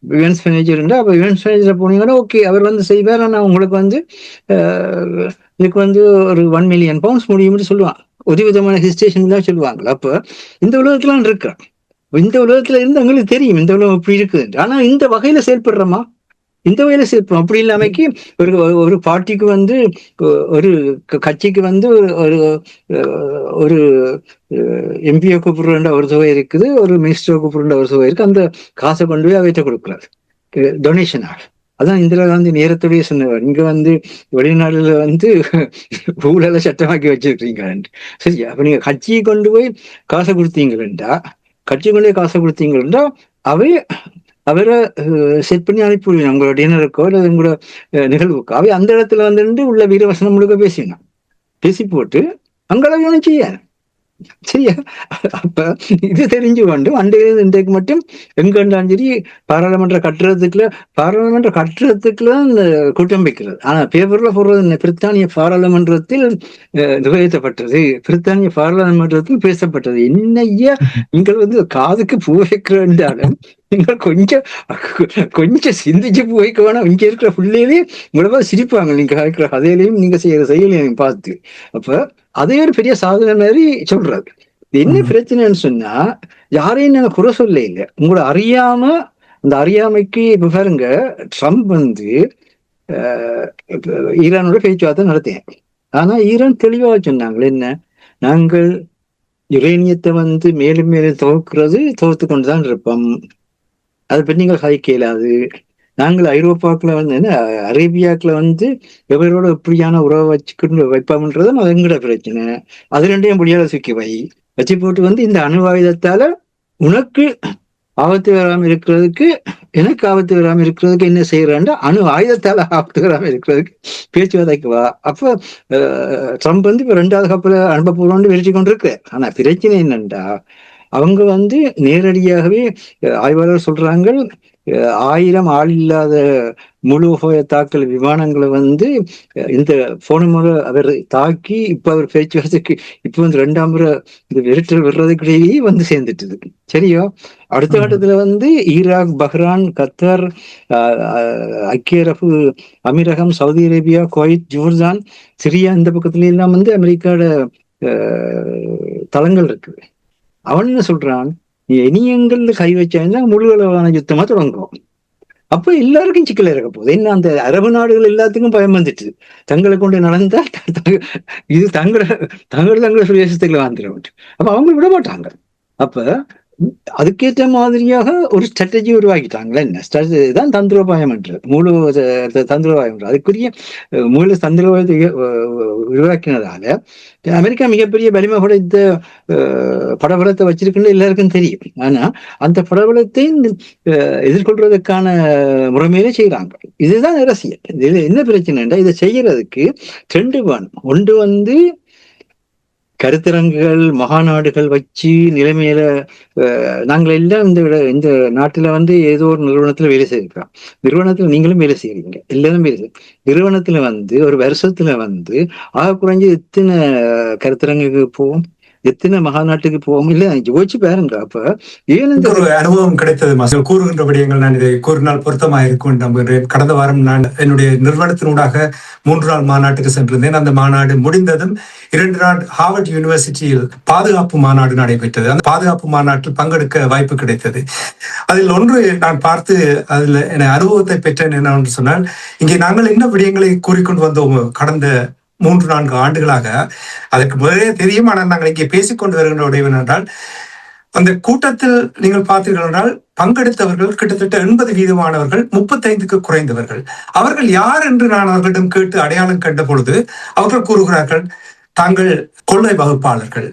இவெண்ட்ஸ் மேனேஜர் இருந்தா, அப்ப இவெண்ட்ஸ் மேனேஜர் போனீங்கன்னா ஓகே, அவர் செய்வார், நான் உங்களுக்கு இதுக்கு ஒரு 1 மில்லியன் பவுண்ட்ஸ் முடியும்னு சொல்லுவான். ஒரு விதமான ஹிஸ்டேஷன் தான் சொல்லுவாங்களா. அப்ப இந்த உலகத்துல இருக்கிறான், இந்த உலகத்துல இருந்து எங்களுக்கு தெரியும் இந்த உலகம் இப்படி இருக்குது. ஆனா இந்த வகையில செயல்படுறோமா? இந்த வகையில செயல்படும். அப்படி இல்லாமக்கி ஒரு பார்ட்டிக்கு ஒரு கட்சிக்கு ஒரு எம்பியை கூப்பிடுற ஒரு தொகை இருக்குது, ஒரு மினிஸ்டரை கூப்பிடுற ஒரு தொகை இருக்கு. அந்த காசை கொண்டு போய் அவைட்ட கொடுக்குறாரு டொனேஷனாக. அதான் இந்திரா காந்தி நேரத்துடைய சொன்னவர், இங்க வெளிநாடுல ஊழலை சட்டமாக்கி வச்சிருக்கீங்க. சரியா? அப்ப நீங்க கட்சியை கொண்டு போய் காசை கொடுத்தீங்களா, கட்சி கொண்டு போய் காசை கொடுத்தீங்களா, அவரை செட் பண்ணி அனுப்பிவிடுவீங்க உங்களோட டின்னருக்கோ அல்லது உங்களோட நிகழ்வுக்கோ. அவை அந்த இடத்துல உள்ள வீரவசனம் முழுக்க பேசினா பேசி போட்டு அங்களவையும் செய்ய சரியா? அப்ப இது தெரிஞ்சு கொண்டு இன்றைக்கு மட்டும் எங்க இருந்தாலும் சரி பாராளுமன்ற கட்டுறதுக்குள்ள கூட்டம் வைக்கிறது. ஆனா பேப்பர்ல போடுறது என்ன, பிரித்தானிய பாராளுமன்றத்தில் நிறைவேற்றப்பட்டது, பிரித்தானிய பாராளுமன்றத்தில் பேசப்பட்டது. என்னையா நீங்கள் காதுக்கு பூ வைக்கிறாலும் நீங்கள் கொஞ்சம் சிந்திச்சு பூ வைக்க வேணாம். இங்க இருக்கிற பிள்ளையிலேயே உங்களவா சிரிப்பாங்க நீங்க கேட்கிற கதையிலையும் நீங்க செய்யற செயலையும் பார்த்து. அப்ப அதே ஒரு பெரிய சாதனை மாதிரி சொல்றாரு. என்ன பிரச்சனைன்னு சொன்னா, யாரையும் நாங்க குறை சொல்ல இல்லை, உங்களை அறியாம அந்த அறியாமைக்கு இப்ப பாருங்க, ட்ரம்ப் ஈரானோட பேச்சுவார்த்தை நடத்தேன். ஆனா ஈரான் தெளிவா சொன்னாங்களே என்ன, நாங்கள் யுரேனியத்தை மேலும் மேலும் துவத்து கொண்டுதான் இருப்போம், அதை பற்றி நீங்கள் கதைக்க இயலாது. நாங்கள் ஐரோப்பாக்குள்ள என்ன அரேபியாக்குள்ள எவரோட எப்படியான உறவை வச்சுக்கிட்டு வைப்போம்ன்றதும் அது எங்கட பிரச்சனை. அது ரெண்டையும் முடியாத சுக்கி வச்சு போட்டு இந்த அணு ஆயுதத்தால உனக்கு ஆபத்து வராம இருக்கிறதுக்கு, எனக்கு ஆபத்து வராம இருக்கிறதுக்கு என்ன செய்யறான்டா, அணு ஆயுதத்தால ஆபத்து வராம இருக்கிறதுக்கு பேச்சுவார்த்தைக்கு வா. அப்ப ட்ரம்ப் இப்ப 2வது கப்பலை அனுப்ப போறோம்னு விரிச்சு கொண்டு இருக்கு. ஆனா பிரச்சனை என்னண்டா, அவங்க நேரடியாகவே ஆய்வாளர் சொல்றாங்க, 1000 ஆள் இல்லாத முழு தாக்கல் விமானங்களை இந்த போன முறை அவர் தாக்கி இப்ப அவர் பேச்சுவார்த்தைக்கு இப்ப 2ஆம் முறை இந்த விரட்டல் விடுறதுக்குள்ளேயே சேர்ந்துட்டுது. சரியோ? அடுத்த கட்டத்துல ஈராக், பஹ்ரான், கத்தார், ஐக்கிய அரபு அமீரகம், Saudi Arabia, Kuwait, Jordan, Syria, இந்த பக்கத்துல எல்லாம் அமெரிக்காவோட தளங்கள் இருக்குது. அவன் என்ன சொல்றான், நீ இனியங்கள்ல கை வச்சா முழு அளவான யுத்தமா தொடங்கும். அப்ப எல்லாருக்கும் சிக்கல் இருக்க போகுது. என்ன, அந்த அரபு நாடுகள் எல்லாத்துக்கும் பயம் வந்துட்டு, தங்களை கொண்டு நடந்தா இது தங்களோட சுயேசத்துக்குள்ள வந்துடும். அப்ப அவங்க விட மாட்டாங்க. அப்ப அதுக்கேற்ற மாதிரியாக ஒரு ஸ்ட்ராட்டஜி உருவாக்கிட்டாங்களா என்ன, தான் தந்திரோபாயம் என்று, முழு தந்திரோபாயம் என்று. அதுக்குரிய முழு தந்திரோபாயத்தை உருவாக்கினதால அமெரிக்கா மிகப்பெரிய வலிமை படைத்த படபலத்தை வச்சிருக்குன்னு எல்லாருக்கும் தெரியும். ஆனா அந்த படபலத்தை எதிர்கொள்றதுக்கான முறைமையிலே செய்யறாங்க. இதுதான் அரசியல். இதுல என்ன பிரச்சனைன்னா, இதை செய்யறதுக்கு 2 வேணும். ஒன்று கருத்தரங்குகள், மகாநாடுகள் வச்சு நிலைமையில நாங்கள் எல்லாம் இந்த நாட்டுல ஏதோ ஒரு நிறுவனத்துல வேலை செய்யிருக்கிறோம். நிறுவனத்துல நீங்களும் வேலை செய்யறீங்க, எல்லாரும் வேலை செய்ய. நிறுவனத்துல ஒரு வருஷத்துல ஆக குறைஞ்சு எத்தனை கருத்தரங்குக்கு போவோம், எத்தனை மகாநாட்டுக்கு போவோம்? இல்ல யோசிச்சு பாருங்க. அப்ப ஏன் ஒரு அனுபவம் கிடைத்தது கூறுகின்ற விடயங்கள் நான் இதை கூறினால் பொருத்தமா இருக்கும் நம்புகிறேன். கடந்த வாரம் நான் என்னுடைய நிறுவனத்தினூடாக 3 நாள் மாநாட்டுக்கு சென்றிருந்தேன். அந்த மாநாடு முடிந்ததும் 2 நாள் ஹார்வர்ட் யூனிவர்சிட்டியில் பாதுகாப்பு மாநாடு நடைபெற்றது. அந்த பாதுகாப்பு மாநாட்டில் பங்கெடுக்க வாய்ப்பு கிடைத்தது. அதில் ஒன்று நான் பார்த்து அதில் என அனுபவத்தை பெற்றேன் என்னவென்று சொன்னால், இங்கே நாங்கள் என்ன விடயங்களை கூறிக்கொண்டு வந்தோம் கடந்த 3-4 ஆண்டுகளாக, அதற்கு முதலே தெரியும். ஆனால் நாங்கள் இங்கே பேசிக்கொண்டு வருகின்ற விடயம் என்றால், அந்த கூட்டத்தில் நீங்கள் பார்த்தீர்கள் என்றால் பங்கெடுத்தவர்கள் கிட்டத்தட்ட 80% 35க்கு குறைந்தவர்கள். அவர்கள் யார் என்று நான் அவர்களிடம் கேட்டு அடையாளம் கண்ட பொழுது அவர்கள் கூறுகிறார்கள், தாங்கள் கொள்ளை வகுப்பாளர்கள்,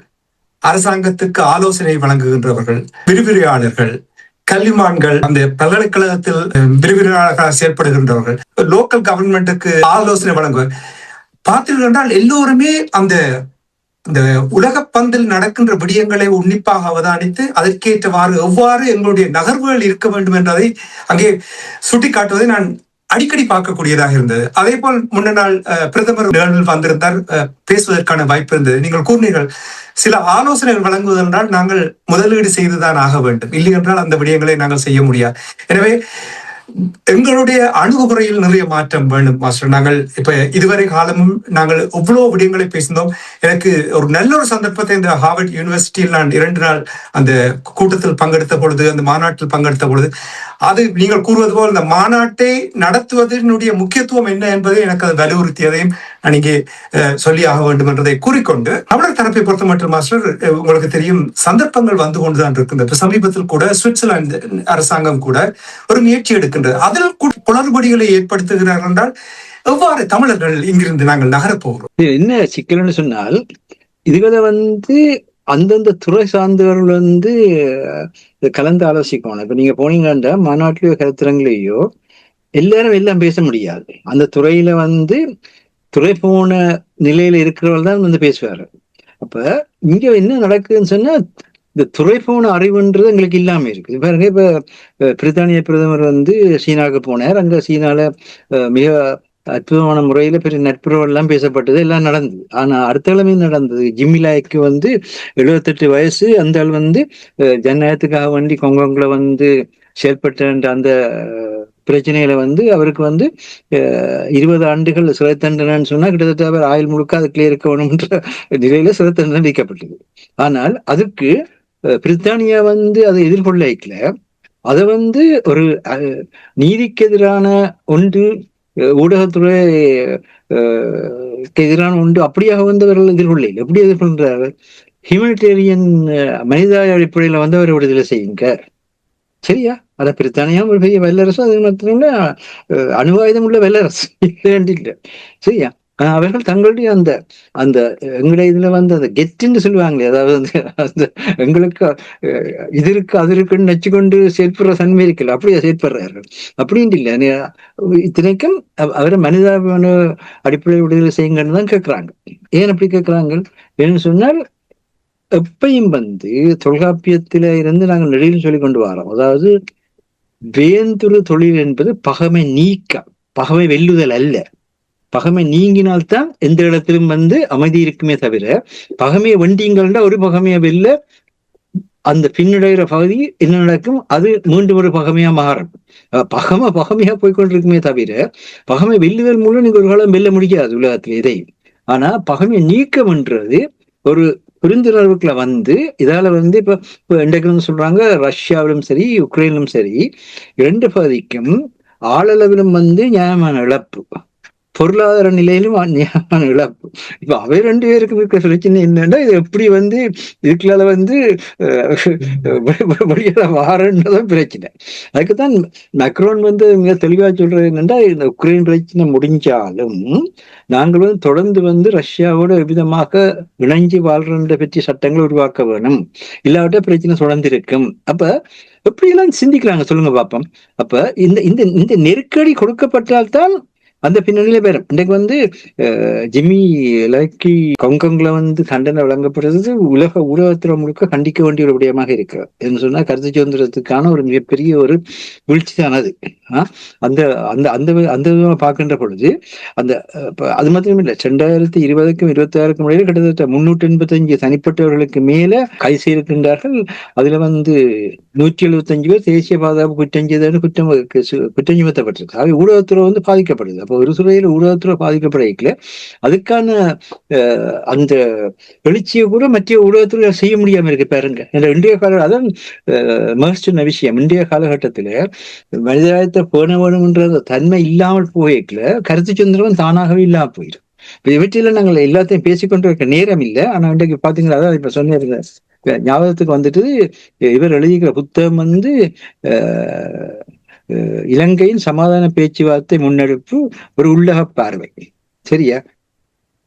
அரசாங்கத்துக்கு ஆலோசனை வழங்குகின்றவர்கள், விரிவுரையாளர்கள், கல்விமான்கள், அந்த பல்கலைக்கழகத்தில் விரிவுரையாளர்களாக செயல்படுகின்றவர்கள், லோக்கல் கவர்மெண்ட்டுக்கு ஆலோசனை வழங்குவார். பார்த்தீர்கள் என்றால் எல்லோருமே அந்த உலக பந்தில் நடக்கின்ற விடயங்களை உன்னிப்பாக அவதானித்து அதற்கேற்றவாறு எவ்வாறு எங்களுடைய நகர்வுகள் இருக்க வேண்டும் என்பதை அங்கே சுட்டிக்காட்டுவதை நான் அடிக்கடி பார்க்கக்கூடியதாக இருந்தது. அதே போல் முன்ன நாள் பிரதமர் நிகழ்வில் வந்திருந்தார், பேசுவதற்கான வாய்ப்பு இருந்தது. நீங்கள் கூறினீர்கள், சில ஆலோசனைகள் வழங்குவதென்றால் நாங்கள் முதலீடு செய்துதான் ஆக வேண்டும், இல்லை என்றால் அந்த விடயங்களை நாங்கள் செய்ய முடியாது. எனவே எங்களுடைய அணுகுமுறையில் நிறைய மாற்றம் வேண்டும் மாஸ்டர். நாங்கள் இப்ப இதுவரை காலமும் நாங்கள் எவ்வளவு விடயங்களை பேசினோம். எனக்கு ஒரு நல்ல ஒரு சந்தர்ப்பத்தை இந்த ஹார்வர்ட் யூனிவர்சிட்டியில் நான் 2 நாள் அந்த கூட்டத்தில் பங்கெடுத்த பொழுது, அந்த மாநாட்டில் பங்கெடுத்த பொழுது, அது நீங்கள் கூறுவது போல் இந்த மாநாட்டை நடத்துவதனுடைய முக்கியத்துவம் என்ன என்பதை எனக்கு அது வலியுறுத்தியதையும் நான் இங்கே சொல்லி ஆக வேண்டும் என்றதை கூறிக்கொண்டு, தமிழர் தரப்பை பொறுத்த மட்டும் மாஸ்டர், உங்களுக்கு தெரியும் சந்தர்ப்பங்கள் வந்து கொண்டுதான் இருக்கின்றது. சமீபத்தில் கூட சுவிட்சர்லாந்து அரசாங்கம் கூட ஒரு முயற்சி எடுக்கின்றது. அதில் குளறுபடிகளை ஏற்படுத்துகிறார்கள் என்றால் எவ்வாறு தமிழர்கள் இங்கிருந்து நாங்கள் நகரப் போகிறோம்? என்ன சிக்கல்னு சொன்னால், இதுகளை அந்தந்த துறை சார்ந்தவர்கள் கலந்து ஆலோசிக்கணும். இப்ப நீங்க போனீங்கன்னா மாநாட்டிலேயோ கருத்தரங்கிலேயோ எல்லாரும் எல்லாம் பேச முடியாது. அந்த துறையில துறை போன நிலையில இருக்கிறவர்கள் தான் பேசுவாரு. அப்ப இங்க என்ன நடக்குதுன்னு சொன்னா இந்த துறைபோன அறிவுன்றது எங்களுக்கு இல்லாம இருக்கு. பாருங்க, இப்ப பிரித்தானிய பிரதமர் வந்து சீனாவுக்கு போனார். அங்க சீனால மிக அற்புதமான முறையில பெரிய நட்புறவு எல்லாம் பேசப்பட்டது, எல்லாம் நடந்தது. ஆனா அடுத்த கிழமை நடந்தது, ஜிம்மிலாய்க்கு வந்து 78 வயசு. அந்த ஆள் வந்து ஜனநாயகத்துக்காக வேண்டி கொங்கோங்கில் வந்து செயல்பட்ட அந்த பிரச்சனையில வந்து அவருக்கு வந்து 20 ஆண்டுகள் சிறை தண்டனைன்னு சொன்னா கிட்டத்தட்ட அவர் ஆயுள் முழுக்க அதுக்குள்ளே இருக்கணும்ன்ற நிலையில சிறை தண்டனை விதிக்கப்பட்டது. ஆனால் அதுக்கு பிரித்தானியா வந்து அதை எதிர்கொள்ளல. அதை வந்து ஒரு நீதிக்கு எதிரான ஒன்று, ஊடகத்துறை எதிரான ஒன்று அப்படியாக வந்து அவர்கள் எதிர்கொள்ள. எப்படி எதிர்கொள்றார்கள்? ஹியூமனிடேரியன் மனிதாய அடிப்படையில வந்து அவரை விடுதலை செய்யுங்க. சரியா? அத பிரித்தானியா ஒரு பெரிய வல்லரசு, அது மாத்திரம்ல அணு ஆயுதம் உள்ள வல்லரசு இல்லை. சரியா? அவர்கள் தங்களுடைய அந்த அந்த எங்களுடைய இதுல வந்து அந்த கெட்டுன்னு சொல்லுவாங்களே, அதாவது அந்த எங்களுக்கு இது இருக்கு அது இருக்குன்னு நச்சுக்கொண்டு செயற்படுற தன்மை இருக்குல்ல, அப்படியே செயற்படுறார்கள். அப்படின்ட்டு இல்லை, இத்தனைக்கும் அவரை மனிதாபிமான அடிப்படையில் விடுதலை செய்யுங்கன்னு தான் கேட்கிறாங்க. ஏன் அப்படி கேட்கிறாங்க? ஏன்னு சொன்னால் எப்பையும் வந்து தொல்காப்பியத்தில இருந்து நாங்கள் நெடியில் சொல்லிக் கொண்டு வரோம். அதாவது வேந்துரு தொழில் என்பது பகமை நீக்க, பகமை வெல்லுதல் அல்ல. பகமை நீங்கினால்தான் எந்த இடத்திலும் வந்து அமைதி இருக்குமே தவிர, பகமையை வெண்டீங்கள்டா ஒரு பகமையை வெல்ல அந்த பின்னடைகிற பகுதி என்ன நடக்கும்? அது மீண்டும் ஒரு பகமையா மாறும். பகமையா போய்கொண்டிருக்குமே தவிர, பகமை வெல்லுதல் மூலம் நீங்க ஒரு காலம் வெல்ல முடியாது உலகத்துல இதையும். ஆனா பகமையை நீக்கம்ன்றது ஒரு புரிந்துணர்வுக்குள்ள வந்து இதால வந்து இப்ப இன்றைக்கு சொல்றாங்க, ரஷ்யாவிலும் சரி உக்ரைனிலும் சரி 2 பகுதிக்கும் ஆளளவிலும் வந்து நியாயமான இழப்பு, பொருளாதார நிலையிலும் நியாயமான இழப்பு. இப்ப அவை 2 பேருக்கு இருக்க பிரச்சனை என்னன்னா, இது எப்படி வந்து இதுக்குள்ள வந்து வெளியில வாரன்றதான் பிரச்சனை. அதுக்குத்தான் மேக்ரோன் வந்து மிக தெளிவா சொல்றது என்னன்னா, இந்த உக்ரைன் பிரச்சனை முடிஞ்சாலும் நாங்கள் வந்து தொடர்ந்து வந்து ரஷ்யாவோட விதமாக இணைஞ்சு வாழ்றதை பற்றி சட்டங்களை உருவாக்க வேணும், இல்லாவிட்ட பிரச்சனை தொடர்ந்து இருக்கும். அப்ப எப்படி எல்லாம் சிந்திக்கிறாங்க சொல்லுங்க பாப்போம். அப்ப இந்த இந்த நெருக்கடி கொடுக்கப்பட்டால்தான் அந்த பின்னணியில பேரும். இன்றைக்கு வந்து ஜிம்மி லைக்கி கொங்கோங்ல வந்து தண்டனை வழங்கப்படுறது உலக ஊடகத்துல முழுக்க கண்டிக்க வேண்டிய ஒரு விடயமாக இருக்கு. என்று சொன்னா கருத்து சுதந்திரத்துக்கான ஒரு மிகப்பெரிய ஒரு வீழ்ச்சி தான் அது. அந்த அந்த அந்த அந்த விதமா பார்க்கின்ற பொழுது அந்த அது மாத்திரம் இல்லை, 2020க்கும் 26க்கும் இடையில கிட்டத்தட்ட 385 தனிப்பட்டவர்களுக்கு மேல கைது செய்திருக்கின்றார்கள். அதுல வந்து 175 பேர் தேசிய பாதுகாப்பு குற்றம் குற்றம் சுமத்தப்பட்டிருக்கு. அவை ஊடகத்துறை வந்து பாதிக்கப்படுது. அப்போ ஒரு துறையில ஊடகத்துறை பாதிக்கப்படல, அதுக்கான அந்த எழுச்சியை கூட மற்ற ஊடகத்துறை செய்ய முடியாம இருக்கு. பாருங்க, இன்றைய கால அதான் மகிழ்ச்சியான விஷயம். இன்றைய காலகட்டத்துல மனிதாயத்தை பேண வேணும்ன்ற தன்மை இல்லாமல் போய்க்கல, கருத்து சுதந்திரம் தானாகவே இல்லாம போயிடும். இவற்றில நாங்கள் எல்லாத்தையும் பேசிக்கொண்டு இருக்க நேரம் இல்லை. ஆனா இன்றைக்கு பாத்தீங்கன்னா, அதான் இப்ப சொன்ன ஞாபகத்துக்கு வந்துட்டு, இவர் எழுதிக்கிற புத்தகம் வந்து இலங்கையின் சமாதான பேச்சுவார்த்தை முன்னெடுப்பு ஒரு உள்ளக பார்வை. சரியா?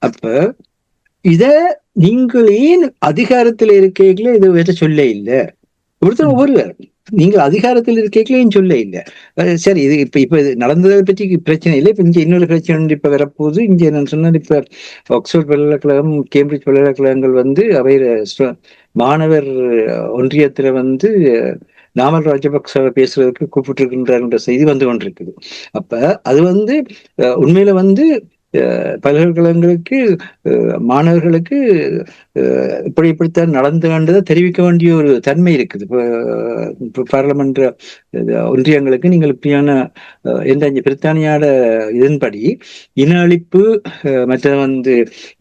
அப்ப இத நீங்கள் ஏன் அதிகாரத்துல இருக்கீங்களோ இதை வேற சொல்ல இல்லை. ஒருவர் நீங்கள் அதிகாரத்தில் இருக்கீங்களேன்னு சொல்ல இல்லை. சரி, இது இப்ப இது நடந்ததை பற்றி பிரச்சனை இல்லை. இப்ப இங்க இன்னொரு பிரச்சனை இப்ப வரப்போகுது. இங்க நான் சொன்னேன், இப்ப ஆக்ஸ்போர்ட் பல்கலைக்கழகம், கேம்பிரிட்ஜ் பல்கலைக்கழகங்கள் வந்து அவை மாணவர் ஒன்றியத்துல வந்து நாமல் ராஜபக்சவை பேசுறதுக்கு கூப்பிட்டு இருக்கின்ற செய்தி வந்து கொண்டிருக்குது. அப்ப அது வந்து உண்மையில வந்து பல்கலைக்கழகங்களுக்கு மாணவர்களுக்கு இப்படித்தான் நடந்துன்றதை தெரிவிக்க வேண்டிய ஒரு தன்மை இருக்குது. இப்போ பாராளுமன்ற ஒன்றியங்களுக்கு நீங்கள் இப்படியான எந்த பிரித்தானியாட இதன்படி இன அழிப்பு மற்ற வந்து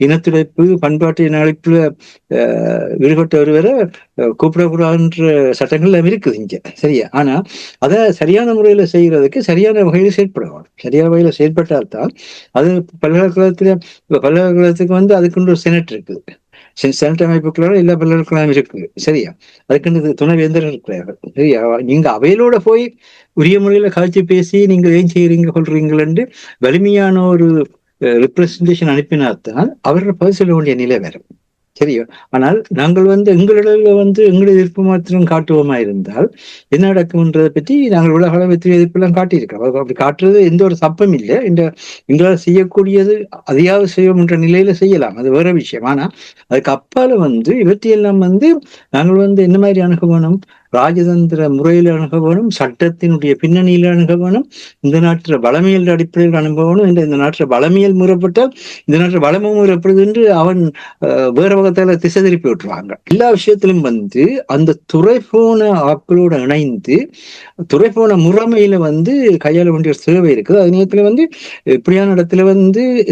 இனத்துடைப்பு பண்பாட்டு இன அழிப்புல ஈடுபட்ட ஒருவரை கூப்பிடக்கூடாதுன்ற சட்டங்கள் இருக்குது இங்க. சரியா? ஆனா அதை சரியான முறையில செய்யறதுக்கு சரியான வகையில செயற்படணும். சரியான வகையில செயற்பட்டால்தான் அது பல்கலைக்கழகத்துக்கு வந்து அதுக்குன்னு ஒரு செனட் இருக்குது. செனட் அமைப்புக்குள்ள எல்லா பல்கலைக்கழகம் இருக்குது. சரியா? அதுக்குன்னு துணைவேந்தர் இருக்கிறார்கள். சரியா? நீங்க அவையிலோட போய் உரிய முறையில காட்சி பேசி நீங்க ஏன் செய்யறீங்க கொள்றீங்களு வலிமையான ஒரு ரெப்ரசன்டேஷன் அனுப்பினால்தான் அவர்கள் பதில் சொல்ல வேண்டிய நிலை வரும். சரியோ. ஆனால் நாங்கள் எங்களிடையில எங்களுடைய எதிர்ப்பு மாத்திரம் காட்டுவோமா இருந்தால் என்ன நடக்கும்ன்றதை பற்றி நாங்கள் உலக அளவில் எதிர்ப்பெல்லாம் காட்டியிருக்கிறோம். அப்படி காட்டுறது எந்த ஒரு தப்பும் இல்லை. எங்களால் செய்யக்கூடியது அதிகாவது செய்வோம் என்ற நிலையில செய்யலாம், அது வேற விஷயம். ஆனா அதுக்கு அப்பால இவற்றையெல்லாம் நாங்கள் என்ன மாதிரி அணுக வேணும், ராஜதந்திர முறையில் அணுக வேணும், சட்டத்தினுடைய பின்னணியில் அணுக வேணும், இந்த நாட்டில் வளமியல் அடிப்படையில் அணுக வேணும். இந்த நாட்டில் வளமியல் முறைப்பட்டால் இந்த நாட்டில் வளமும் முறைப்படுது என்று அவன் வேற வகத்தால திசை திருப்பி விட்டுருவாங்க. எல்லா விஷயத்திலும் அந்த துறை போன ஆக்களோட இணைந்து துறை போன முறைமையில கையாள வேண்டிய ஒரு சேவை இருக்குது. அது நேரத்துல இப்படியான இடத்துல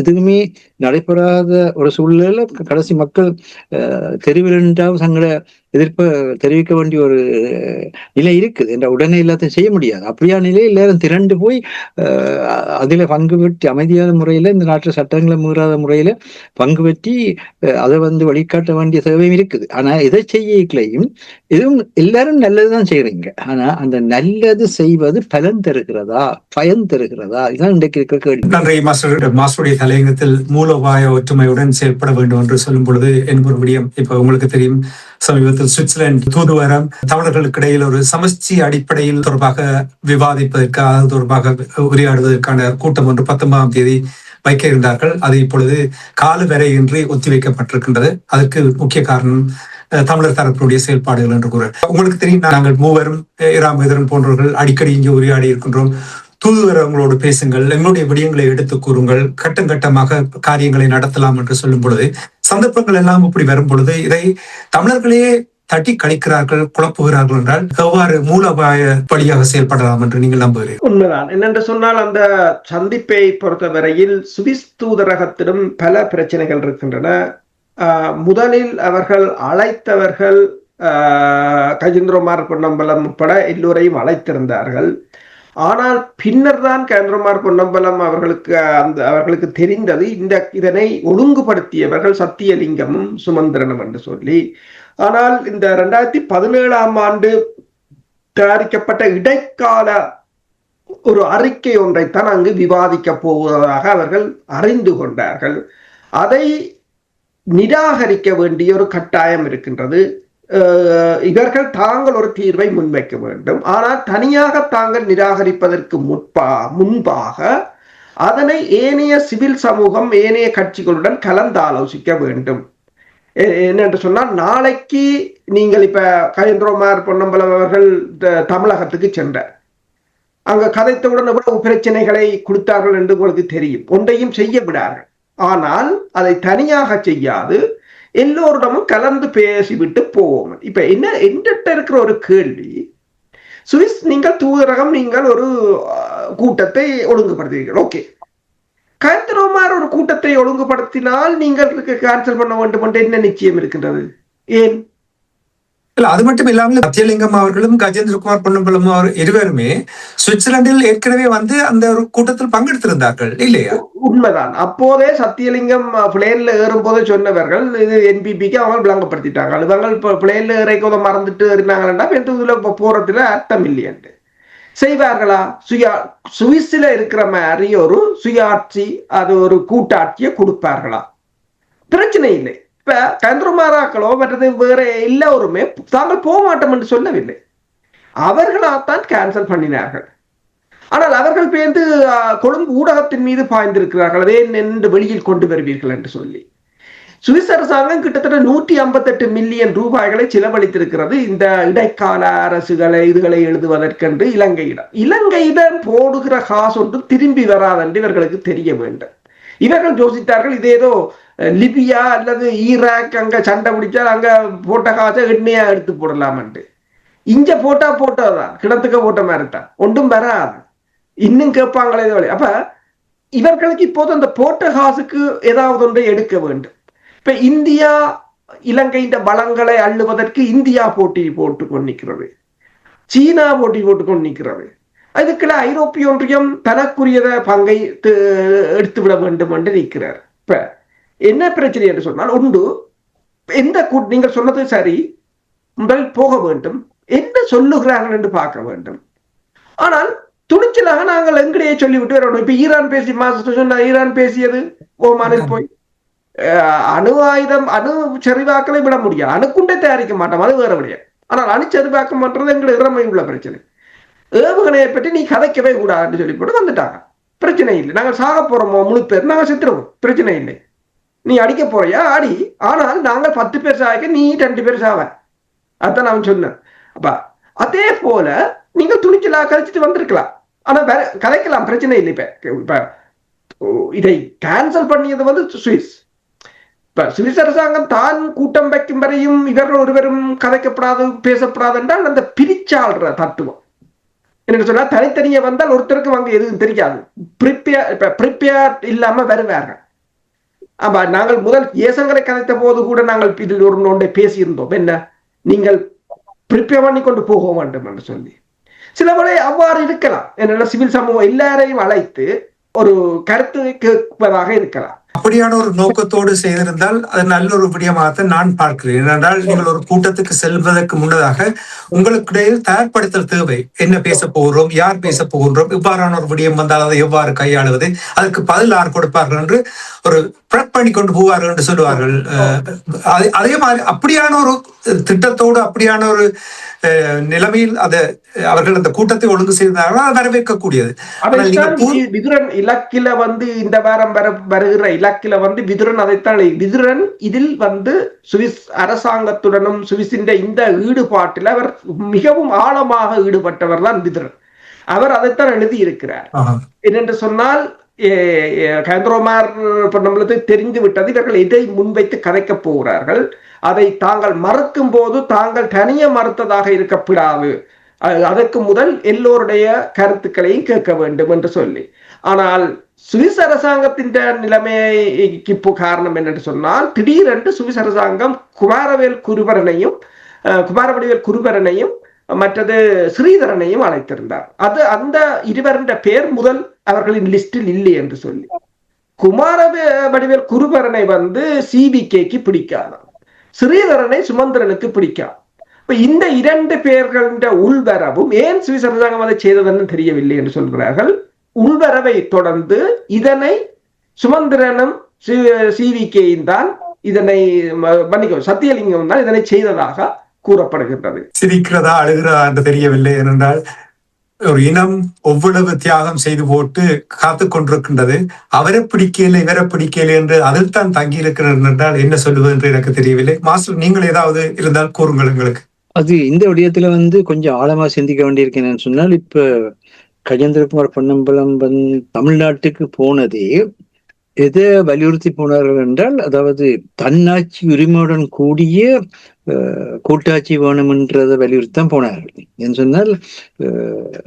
எதுவுமே நடைபெறாத ஒரு சூழ்நிலையில கடைசி மக்கள் தெருவில் தங்களை எதிர்ப்பை தெரிவிக்க வேண்டிய ஒரு நிலை இருக்குது என்ற உடனே எல்லாத்தையும் செய்ய முடியாது. அப்படியா நிலையில் எல்லாரும் திரண்டு போய் அதில் பங்கு பெற்றி அமைதியான முறையில இந்த நாட்டு சட்டங்களை மீறாத முறையில பங்கு பெற்றி அதை வழிகாட்ட வேண்டிய தேவையும் இருக்குது. ஆனா எதை செய்யலையும் இதுவும் எல்லாரும் நல்லதுதான் செய்யறீங்க. ஆனா அந்த நல்லது செய்வது பலன் தருகிறதா, பயன் தருகிறதா, இதுதான் இன்றைக்கு இருக்கிற கேள்வி. நன்றி மாஸ்டருடைய தலையங்கத்தில் மூலோபாய ஒற்றுமையுடன் செயல்பட வேண்டும் என்று சொல்லும் பொழுது என்பது விடயம் இப்ப உங்களுக்கு தெரியும். சமீபத்தில் சுவிட்சர்லாந்து தூதுவரம் தமிழர்களுக்கு இடையில் ஒரு சமஷ்டி அடிப்படையில் தொடர்பாக விவாதிப்பதற்காக தொடர்பாக உரையாடுவதற்கான கூட்டம் ஒன்று 19ஆம் தேதி வைக்க இருந்தார்கள். அது இப்பொழுது கால வரையின்றி ஒத்திவைக்கப்பட்டிருக்கின்றது. அதற்கு முக்கிய காரணம் தமிழர் தரப்பினுடைய செயல்பாடுகள் என்று கூற. உங்களுக்கு தெரியும், நாங்கள் மூவரும் இராமேந்திரன் போன்றவர்கள் அடிக்கடி இங்கே உரையாடி இருக்கின்றோம். தூதுவரங்களோடு பேசுங்கள், எங்களுடைய விடயங்களை எடுத்து கூறுங்கள், கட்டம் கட்டமாக காரியங்களை நடத்தலாம் என்று சொல்லும் பொழுது சந்தர்ப்பங்கள் எல்லாம் இப்படி வரும் பொழுது இதை தமிழர்களே தட்டி கழிக்கிறார்கள், குழப்புகிறார்கள் என்றால் எவ்வாறு மூலோபாய வழியாக செயல்படலாம் என்று நீங்கள் நம்புகிறீர்கள்? உண்மைதான். என்னென்று சொன்னால் அந்த சந்திப்பை பொறுத்தவரையில் சுவிஸ் தூதரகத்திலும் பல பிரச்சனைகள் இருக்கின்றன. முதலில் அவர்கள் அழைத்தவர்கள் கஜேந்திரகுமார் பொன்னம்பலம் உட்பட எல்லோரையும் அழைத்திருந்தார்கள். ஆனால் பின்னர் தான் கஜேந்திரகுமார் பொன்னம்பலம் அவர்களுக்கு தெரிந்தது இதனை ஒழுங்குபடுத்தியவர்கள் சத்தியலிங்கமும் சுமந்திரனும் என்று சொல்லி. ஆனால் இந்த 2017ஆம் ஆண்டு தயாரிக்கப்பட்ட இடைக்கால ஒரு அறிக்கை ஒன்றைத்தான் அங்கு விவாதிக்க போவதாக அவர்கள் அறிந்து கொண்டார்கள். அதை நிராகரிக்க வேண்டிய ஒரு கட்டாயம் இருக்கின்றது. இவர்கள் தாங்கள் ஒரு தீர்வை முன்வைக்க வேண்டும். ஆனால் தனியாக தாங்கள் நிராகரிப்பதற்கு முன்பாக அதனை ஏனைய சிவில் சமூகம் ஏனைய கட்சிகளுடன் கலந்தாலோசிக்க வேண்டும். என்னென்று சொன்னால், நாளைக்கு நீங்கள் இப்ப கஜேந்திரகுமார் பொன்னம்பலம் அவர்கள் தமிழகத்துக்கு சென்றார். அங்க கதைத்தவுடன் எவ்வளவு பிரச்சனைகளை கொடுத்தார்கள் என்று உங்களுக்கு தெரியும். ஒன்றையும் செய்ய விடார்கள். ஆனால் அதை தனியாக செய்யாது எல்லோரிடமும் கலந்து பேசிவிட்டு போவோம். இப்ப என்கிட்ட இருக்கிற ஒரு கேள்வி, சுவிஸ் நீங்கள் தூதரகம் நீங்கள் ஒரு கூட்டத்தை ஒழுங்குபடுத்துவீர்கள். ஓகே, கஜேந்திரகுமார் ஒரு கூட்டத்தை ஒழுங்குபடுத்தினால் நீங்கள் கேன்சல் பண்ண வேண்டும் என்று என்ன நிச்சயம் இருக்கின்றது? ஏன்? இல்ல, அது மட்டும் இல்லாமல் சத்தியலிங்கம் அவர்களும் கஜேந்திரகுமார் பொன்னம்பலம் இருவருமே சுவிட்சர்லாந்தில் ஏற்கனவே அந்த ஒரு கூட்டத்தில் பங்கெடுத்திருந்தார்கள் இல்லையா? உண்மைதான். அப்போதே சத்தியலிங்கம் பிளேன்ல ஏறும் போதே சொன்னவர்கள் இது என்பிபிக்கு அவங்க விளங்கப்படுத்திட்டாங்க. இவங்க பிளேன்ல ஏறைக்கோத மறந்துட்டு இருந்தாங்கன்னா இதுல போறதுல அர்த்தம் இல்லையன்று செய்வார்களா? சுவிஸ்ல இருக்கிற மாதிரி ஒரு சுயாட்சி, அது ஒரு கூட்டாட்சியை கொடுப்பார்களா? பிரச்சனை இல்லை. இப்ப கஜேந்திரகுமாராக்களோ மற்றது வேற எல்லோருமே தாங்கள் போக மாட்டோம் என்று சொல்லவில்லை, அவர்களாத்தான் கேன்சல் பண்ணினார்கள். ஆனால் அவர்கள் பேர்ந்து கொழும்பு ஊடகத்தின் மீது பாய்ந்திருக்கிறார்கள், அதே என்று வெளியில் கொண்டு வருவீர்கள் என்று சொல்லி. சுவிஸ் அரசாங்கம் கிட்டத்தட்ட 158 மில்லியன் ரூபாய்களை செலவழித்திருக்கிறது இந்த இடைக்கால அரசுகளை இதுகளை எழுதுவதற்கென்று இலங்கையிடம் போடுகிற காசு ஒன்று திரும்பி வராதென்று இவர்களுக்கு தெரிய வேண்டும். இவர்கள் யோசித்தார்கள், இது ஏதோ லிபியா அல்லது ஈராக் அங்க சண்டை பிடிச்சா அங்க போட்ட காசை எண்ணெயா எடுத்து போடலாம் என்று. இங்க போட்டதான் கிணத்துக்க போட்ட மாதிரி தான், ஒன்றும் வராது. இன்னும் கேட்பாங்களே. அப்ப இவர்களுக்கு இப்போது அந்த போட்ட காசுக்கு ஏதாவது ஒன்றை எடுக்க வேண்டும். இப்ப இந்தியா இலங்கையின் வளங்களை அள்ளுவதற்கு இந்தியா போட்டி போட்டு கொண்டிருக்கிறது, சீனா போட்டி போட்டு கொண்டிருக்கிறது. அதுக்குள்ள ஐரோப்பிய ஒன்றியம் தனக்குரியத பங்கை எடுத்துவிட வேண்டும் என்று நிற்கிறார். இப்ப என்ன பிரச்சனை என்று சொன்னால், ஒன்று நீங்கள் சொன்னது சரி, முதல் போக வேண்டும், என்ன சொல்லுகிறார்கள் என்று பார்க்க வேண்டும். ஆனால் துணிச்சலாக நாங்கள் எங்கடையே சொல்லிவிட்டு வரணும். இப்ப ஈரான் பேசி ஈரான் பேசியது ஓமானில் போய் அணு ஆயுதம் அணு செறிவாக்களை விட முடியாது, அணுக்குண்டை தயாரிக்க மாட்டோம், அது வேற விடையாது. ஆனால் அணு செறிவாக்கம் பண்றது எங்களுக்கு இறமை உள்ள பிரச்சனை. ஏவுகணையை பற்றி நீ கதைக்கவே கூடாதுன்னு சொல்லி போட்டு வந்துட்டாங்க. பிரச்சனை இல்லை, நாங்கள் சாக போறோமோ முழு பேர் நாங்கள் செத்துருவோம், பிரச்சனை இல்லை, நீ அடிக்க போறியா அடி, ஆனால் நாங்கள் 10 பேர் சாக நீ 2 பேர் சாவ. அதான் நான் சொன்னேன். அப்ப அதே போல நீங்கள் துணிச்சலா கதைச்சிட்டு வந்திருக்கலாம், ஆனா வேற கதைக்கலாம், பிரச்சனை இல்லை. இப்ப இதை கேன்சல் பண்ணியது வந்து சுவிஸ். இப்ப சுவிஸ் அரசாங்கம் தான் கூட்டம் வைக்கும் வரையும் இவர்கள் ஒருவரும் கதைக்கப்படாது பேசப்படாது என்றால் அந்த பிரிச்சாள்ற தத்துவம் என்ன சொன்னா, தனித்தனியே வந்தால் ஒருத்தருக்கு அங்க எதுவும் தெரியாது, ப்ரிப்பேர் இல்லாம வருவார்கள். ஆமா, நாங்கள் முதல் ஏசங்களை கதைத்த போது கூட நாங்கள் இதில் ஒரு ஒன்றை பேசியிருந்தோம், என்ன நீங்கள் ப்ரிப்பேர் பண்ணி கொண்டு போக வேண்டும் என்று சொல்லி. சில வேளை அவ்வாறு இருக்கலாம், என்னென்ன சிவில் சமூகம் எல்லாரையும் அழைத்து ஒரு கருத்து கேட்பதாக இருக்கலாம். அப்படியான ஒரு நோக்கத்தோடு செய்திருந்தால் அது நல்ல ஒரு விடயமாகத்தான் நான் பார்க்கிறேன். ஏனென்றால் நீங்கள் ஒரு கூட்டத்துக்கு செல்வதற்கு முன்னதாக உங்களுக்கு தயார்படுத்தல் தேவை. என்ன பேச போகிறோம், யார் பேச போகின்றோம், இவ்வாறான ஒரு விடயம் வந்தால் அதை எவ்வாறு கையாளுவது, அதற்கு பதில் யார் கொடுப்பார்கள் என்று ஒரு ப்ரெப் பண்ணி கொண்டு போவார்கள் என்று சொல்லுவார்கள். அதே மாதிரி அப்படியான ஒரு திட்டத்தோடு அப்படியான ஒரு நிலைமையில் அதை அவர்கள் அந்த கூட்டத்தை ஒழுங்கு செய்தார்கள், வரவேற்கக்கூடியது. விதுரன் இலக்கில வந்து இந்த வாரம் வருகிற இலக்கில வந்து விதுரன் அதைத்தான், விதுரன் இதில் வந்து சுவிஸ் அரசாங்கத்துடனும் சுவிஸின் இந்த ஈடுபாட்டில் அவர் மிகவும் ஆழமாக ஈடுபட்டவர் தான் விதுரன். அவர் அதைத்தான் எழுதி இருக்கிறார். என்னென்று சொன்னால் கேந்திரோமார் நம்மளுக்கு தெரிந்து விட்டது, இவர்கள் எதை முன்வைத்து கதைக்கப் போகிறார்கள், அதை தாங்கள் மறுக்கும் போது தாங்கள் தனியே மறுத்ததாக இருக்கப்படாது, அதற்கு முதல் எல்லோருடைய கருத்துக்களையும் கேட்க வேண்டும் என்று சொல்லி. ஆனால் சுவிஸ் அரசாங்கத்தின் நிலைமைக்கு காரணம் என்னென்று சொன்னால், திடீரென்று சுவிஸ் அரசாங்கம் குமாரவேல் குருபரனையும் மற்றது ஸ்ரீதரனையும் அழைத்திருந்தார். அது அந்த இருவரின் பெயர் முதல் அவர்களின் லிஸ்டில் இல்லை என்று சொல்லி. குமாரவடிவேல் குருபரனை வந்து சிபிகேக்கு பிடிக்காது, ஸ்ரீதரனை சுமந்திரனுக்கு பிடிக்காது. இந்த 2 பேர்களின் உள்வரவும் ஏன் சுவிஸ் அரசாங்கம் அதை செய்ததென்னு தெரியவில்லை என்று சொல்கிறார்கள். உள்வரவை தொடர்ந்து இதனை சுமந்திரனும் சிவிகேயும் தான் இதனை சத்தியலிங்கம் தான் இதனை செய்ததாக கூறப்படுகின்றது. சிரிக்கிறதா அழுகிறதா என்று தெரியவில்லை. ஏனென்றால் ஒரு இனம் ஒவ்வளவு தியாகம் செய்து போட்டு காத்து கொண்டிருக்கின்றது, அவரை பிடிக்கல இவரை பிடிக்கல என்று அதில் தான் தங்கி இருக்கிறார் என்றால் என்ன சொல்லுவது என்று எனக்கு தெரியவில்லை. மாஸ்டர், நீங்கள் ஏதாவது இருந்தால் கூறுங்கள் எங்களுக்கு. அது இந்த விடயத்துல வந்து கொஞ்சம் ஆழமா சிந்திக்க வேண்டியிருக்கேன்னு சொன்னால், இப்ப கஜேந்திரகுமார் பொன்னம்பலம் தமிழ்நாட்டுக்கு போனதே எதை வலியுறுத்தி போனார்கள் என்றால், அதாவது தன்னாட்சி உரிமையுடன் கூடிய கூட்டாட்சி வேணும்ன்றதை வலியுறுத்தான் போனார்கள். என்று சொன்னால்,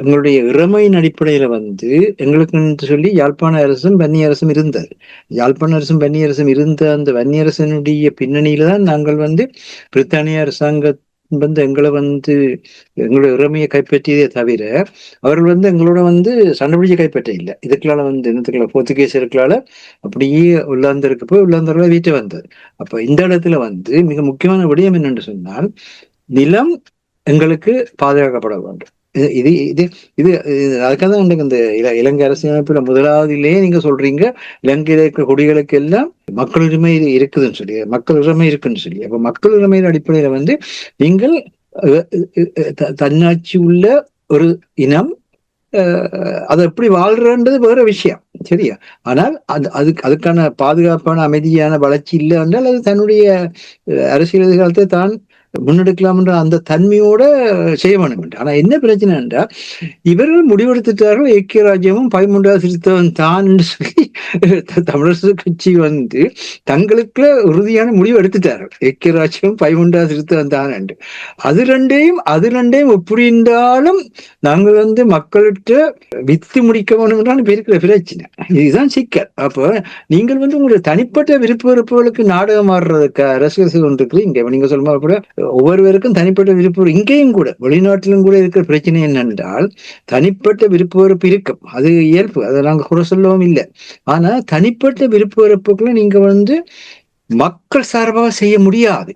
எங்களுடைய இறமையின் அடிப்படையில வந்து எங்களுக்கு சொல்லி யாழ்ப்பாண அரசும் வன்னி அரசும் இருந்தது. யாழ்ப்பாண அரசும் வன்னி அரசும் இருந்த அந்த வன்னி அரசனுடைய பின்னணியில தான் நாங்கள் வந்து பிரித்தானிய அரசாங்க வந்து எங்களை வந்து எங்களுடைய இறமையை கைப்பற்றியதே தவிர அவர்கள் வந்து எங்களோட வந்து சண்டை பிடிச்சி கைப்பற்ற இல்லை. இதுக்களால வந்து என்னத்துக்குள்ள போர்த்துகீசர்களால அப்படியே உள்ளாந்தருக்கு போய் உள்ளாந்தர்களை வீட்டு வந்தது. அப்ப இந்த இடத்துல வந்து மிக முக்கியமான விடயம் என்னென்று சொன்னால், நிலம் எங்களுக்கு பாதுகாக்கப்பட வேண்டும். இது இது இது அதுக்காக தான் இந்த இலங்கை அரசியலமைப்புல முதலாவதிலேயே நீங்க சொல்றீங்க, இலங்கையில இருக்கிற குடிகளுக்கு எல்லாம் மக்கள் உரிமை இருக்குதுன்னு சொல்லி, மக்கள் உரிமை இருக்குன்னு சொல்லி. அப்ப மக்கள் உரிமையின் அடிப்படையில வந்து நீங்கள் தன்னாட்சி உள்ள ஒரு இனம் அதை எப்படி வாழ்றன்றது வேற விஷயம், சரியா? ஆனால் அதுக்கான பாதுகாப்பான அமைதியான வளர்ச்சி இல்லை என்றால் அது தன்னுடைய அரசியல் எதிர்காலத்தை தான் முன்னெடுக்கலாம்ன்ற அந்த தன்மையோட செய்ய வேண்டும் என்று. ஆனா என்ன பிரச்சனை என்றால், இவர்கள் முடிவெடுத்துட்டார்கள் ஐக்கிய ராஜ்யமும் 13வது திருத்தம் தான் என்று சொல்லி தமிழரசு கட்சி வந்து தங்களுக்குள்ள உறுதியான முடிவு எடுத்துட்டார்கள். ஐக்கிய ராஜ்யமும் 13வது திருத்தம் தான் என்று. அது ரெண்டையும் எப்படி இருந்தாலும் நாங்கள் வந்து மக்கள்கிட்ட வித்து முடிக்க வேண்டும் என்றால் இருக்கிற பிரச்சனை இதுதான் சிக்கல். அப்போ நீங்கள் வந்து உங்களுடைய தனிப்பட்ட விருப்ப வெறுப்புகளுக்கு நாடகம் ஆடுறதுக்கு அரசியல் செய்து கொண்டிருக்கிறீங்க. நீங்க சொல்லுமா கூட ஒவ்வொருவருக்கும் தனிப்பட்ட விருப்பம், இங்கேயும் கூட வெளிநாட்டிலும் கூட இருக்கிற பிரச்சனை என்னென்றால், தனிப்பட்ட விருப்ப வெறுப்பு இருக்கும், அது இயல்பு, அதை நாங்கள் குறை சொல்லவும் இல்லை. ஆனா தனிப்பட்ட விருப்ப வெறுப்புகளை நீங்க வந்து மக்கள் சார்பாக செய்ய முடியாது.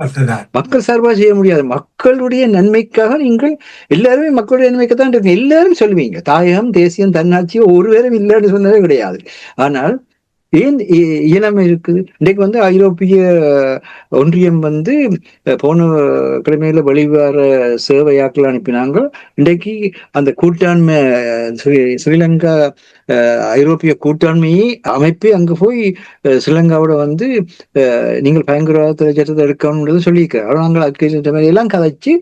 மக்களுடைய நன்மைக்காக நீங்கள் எல்லாருமே மக்களுடைய நன்மைக்கு தான் எல்லாரும் சொல்லுவீங்க. தாயகம், தேசியம், தன்னாட்சி ஒருவரும் இல்லைன்னு சொன்னதே கிடையாது. ஆனால் ஏன் இயலாமை இருக்குது? இன்றைக்கு ஐரோப்பிய ஒன்றியம் போன கிழமையில வெளிவார சேவையாக்கள் அனுப்பினாங்க. இன்றைக்கு அந்த கூட்டாண்மை ஸ்ரீலங்கா ஐரோப்பிய கூட்டாண்மையை அமைப்பு அங்க போய் ஸ்ரீலங்காவோட நீங்கள் பயங்கரவாத சட்டத்தை எடுக்கணும்ன்றது சொல்லியிருக்கிறார். நாங்கள் அதுக்கு எல்லாம் கதைச்சு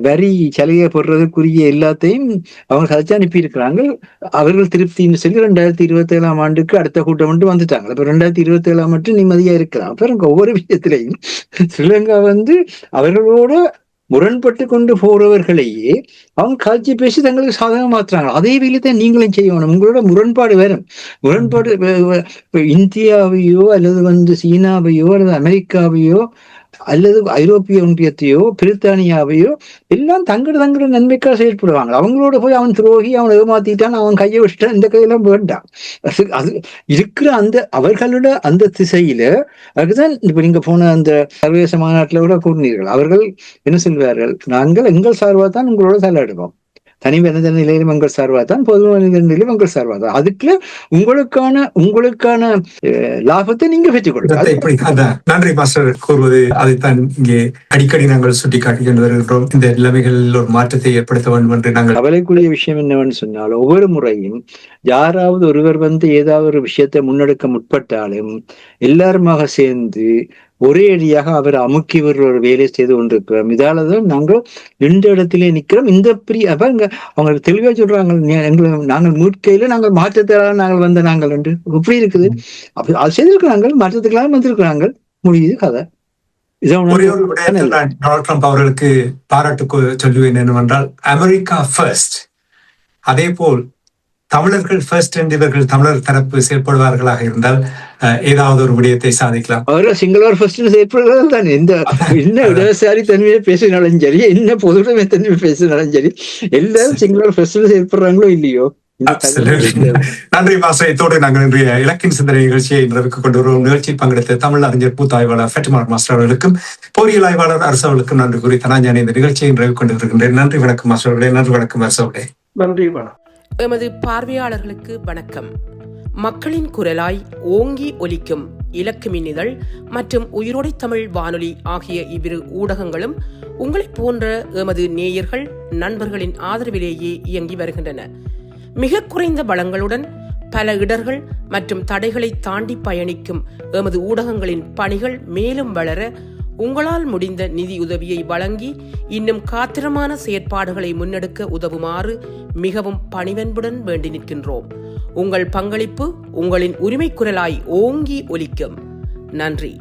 வரி சலுகை போடுறதுக்குரிய எல்லாத்தையும் அவங்க கதைச்சு அனுப்பி இருக்கிறாங்க. அவர்கள் திருப்தின்னு சொல்லி 2027 ஆண்டுக்கு அடுத்த கூட்டம் மட்டும் வந்துட்டாங்க. இப்ப 2027 மட்டும் நிம்மதியா இருக்கலாம். அப்புறம் ஒவ்வொரு விஷயத்திலையும் ஸ்ரீலங்கா அவர்களோட முரண்பட்டு கொண்டு போறவர்களையே அவங்க காட்சி பேசி தங்களுக்கு சாதகம் மாத்துறாங்க. அதே வேலையை நீங்களும் செய்யணும். உங்களோட முரண்பாடு வேறும். முரண்பாடு இந்தியாவையோ அல்லது சீனாவையோ அல்லது அமெரிக்காவையோ அல்லது ஐரோப்பிய ஒன்றியத்தையோ பிரித்தானியாவையோ எல்லாம் தங்கட நன்மைக்காக செயல்படுவாங்க. அவங்களோட போய் அவன் துரோகி, அவன் ஏமாத்திட்டான், அவன் கையை வச்சுட்டான், இந்த கையெல்லாம் வேண்டாம். அது இருக்கிற அவர்களோட அந்த திசையில அதுதான் இப்ப நீங்க போன அந்த சர்வதேச மாநாட்டில் கூட கூறினீர்கள். அவர்கள் என்ன சொல்வார்கள்? நாங்கள் எங்கள் சார்பாக தான் உங்களோட தலையிடுவோம். தனி மனித நிலையிலும் எங்கள் சார்பா தான், பொது மனித நிலையிலும் எங்கள் சார்பா தான். அதுக்குள்ள உங்களுக்கான லாபத்தை நீங்க பெற்றுக் கொடுங்க. நன்றி மாஸ்டர் கூறுவது அதைத்தான் இங்கே அடிக்கடி நாங்கள் சுட்டிக்காட்டி கொண்டு வருகின்றோம். இந்த நிலைமைகளில் ஒரு மாற்றத்தை ஏற்படுத்த வேண்டும் என்று நாங்கள். கவலைக்குரிய விஷயம் என்னவென்று சொன்னால், ஒவ்வொரு முறையும் யாராவது ஒருவர் ஏதாவது ஒரு விஷயத்தை முன்னெடுக்க முற்பட்டாலும் எல்லாருமாக சேர்ந்து ஒரே அடியாக அவர் அமுக்கி ஒரு வேலை செய்து கொண்டிருக்கிறோம். இதாலதான் நாங்கள் நின்ற இடத்திலே நிற்கிறோம். இந்த அவங்க தெளிவா சொல்றாங்க, நாங்கள் மீட்கையில நாங்கள் மாற்றத்திலாக நாங்கள் நாங்கள் என்று எப்படி இருக்குது. அது செய்திருக்கிறாங்க, மாற்றத்துக்கெல்லாம் வந்திருக்கிறாங்க. முடியுது கதை. டொனால்ட் ட்ரம்ப் அவர்களுக்கு பாராட்டு சொல்லுவேன் என்னவென்றால், அமெரிக்கா ஃபர்ஸ்ட், அதே போல் தமிழர்கள் ஃபர்ஸ்ட் என்று இவர்கள் தமிழர் தரப்பு செயல்படுவார்களாக இருந்தால் ஏதாவது ஒரு விடயத்தை சாதிக்கலாம். அவர்கள் சிங்களவர் ஃபர்ஸ்ட் செயல்படுவதால் தான் என்ன இடதுசாரி தன்மையை பேசினாலும் சரி, என்ன பொதுவுடைமை தன்மையை பேசினாலும் சரி, எல்லாரும் சிங்களவர் ஃபர்ஸ்ட் செயல்படுறாங்களோ இல்லையோ. நன்றி மாஸ்டர். இத்தோடு நாங்கள் இன்றைய இலக்கின் சிந்தனை நிகழ்ச்சியை நிறைவுக்கு கொண்டு வருவோம். நிகழ்ச்சியில் பங்கெடுத்த தமிழ் அறிஞர் பூத்தாய்வாளர் ஃபெட்டிமார் மாஸ்டர் அவர்களுக்கும் பொறியியல் ஆய்வாளர் அரசு அவர்களுக்கும் நன்றி கூறி தனாஞ்சானி இந்த நிகழ்ச்சியை நிறைவு கொண்டு வருகின்றேன். நன்றி வணக்கம் மாஸ்டர் அவர்களே. நன்றி வணக்கம் அரசு அவர்களே. நன்றி வணக்கம். எமது பார்வையாளர்களுக்கு வணக்கம். மக்களின் குரலாய் ஓங்கி ஒலிக்கும் இலக்கு மின்னிதழ் மற்றும் உயிரோடை தமிழ் வானொலி ஆகிய இவ்விரு ஊடகங்களும் உங்களைப் போன்ற எமது நேயர்கள் நண்பர்களின் ஆதரவிலேயே இயங்கி வருகின்றன. மிக குறைந்த வளங்களுடன் பல இடர்கள் மற்றும் தடைகளை தாண்டி பயணிக்கும் எமது ஊடகங்களின் பணிகள் மேலும் வளர உங்களால் முடிந்த நிதி உதவியை வழங்கி இன்னும் காத்திரமான செயற்பாடுகளை முன்னெடுக்க உதவுமாறு மிகவும் பணிவன்புடன் வேண்டி நிற்கின்றோம். உங்கள் பங்களிப்பு உங்களின் உரிமை குரலாய் ஓங்கி ஒலிக்கும். நன்றி.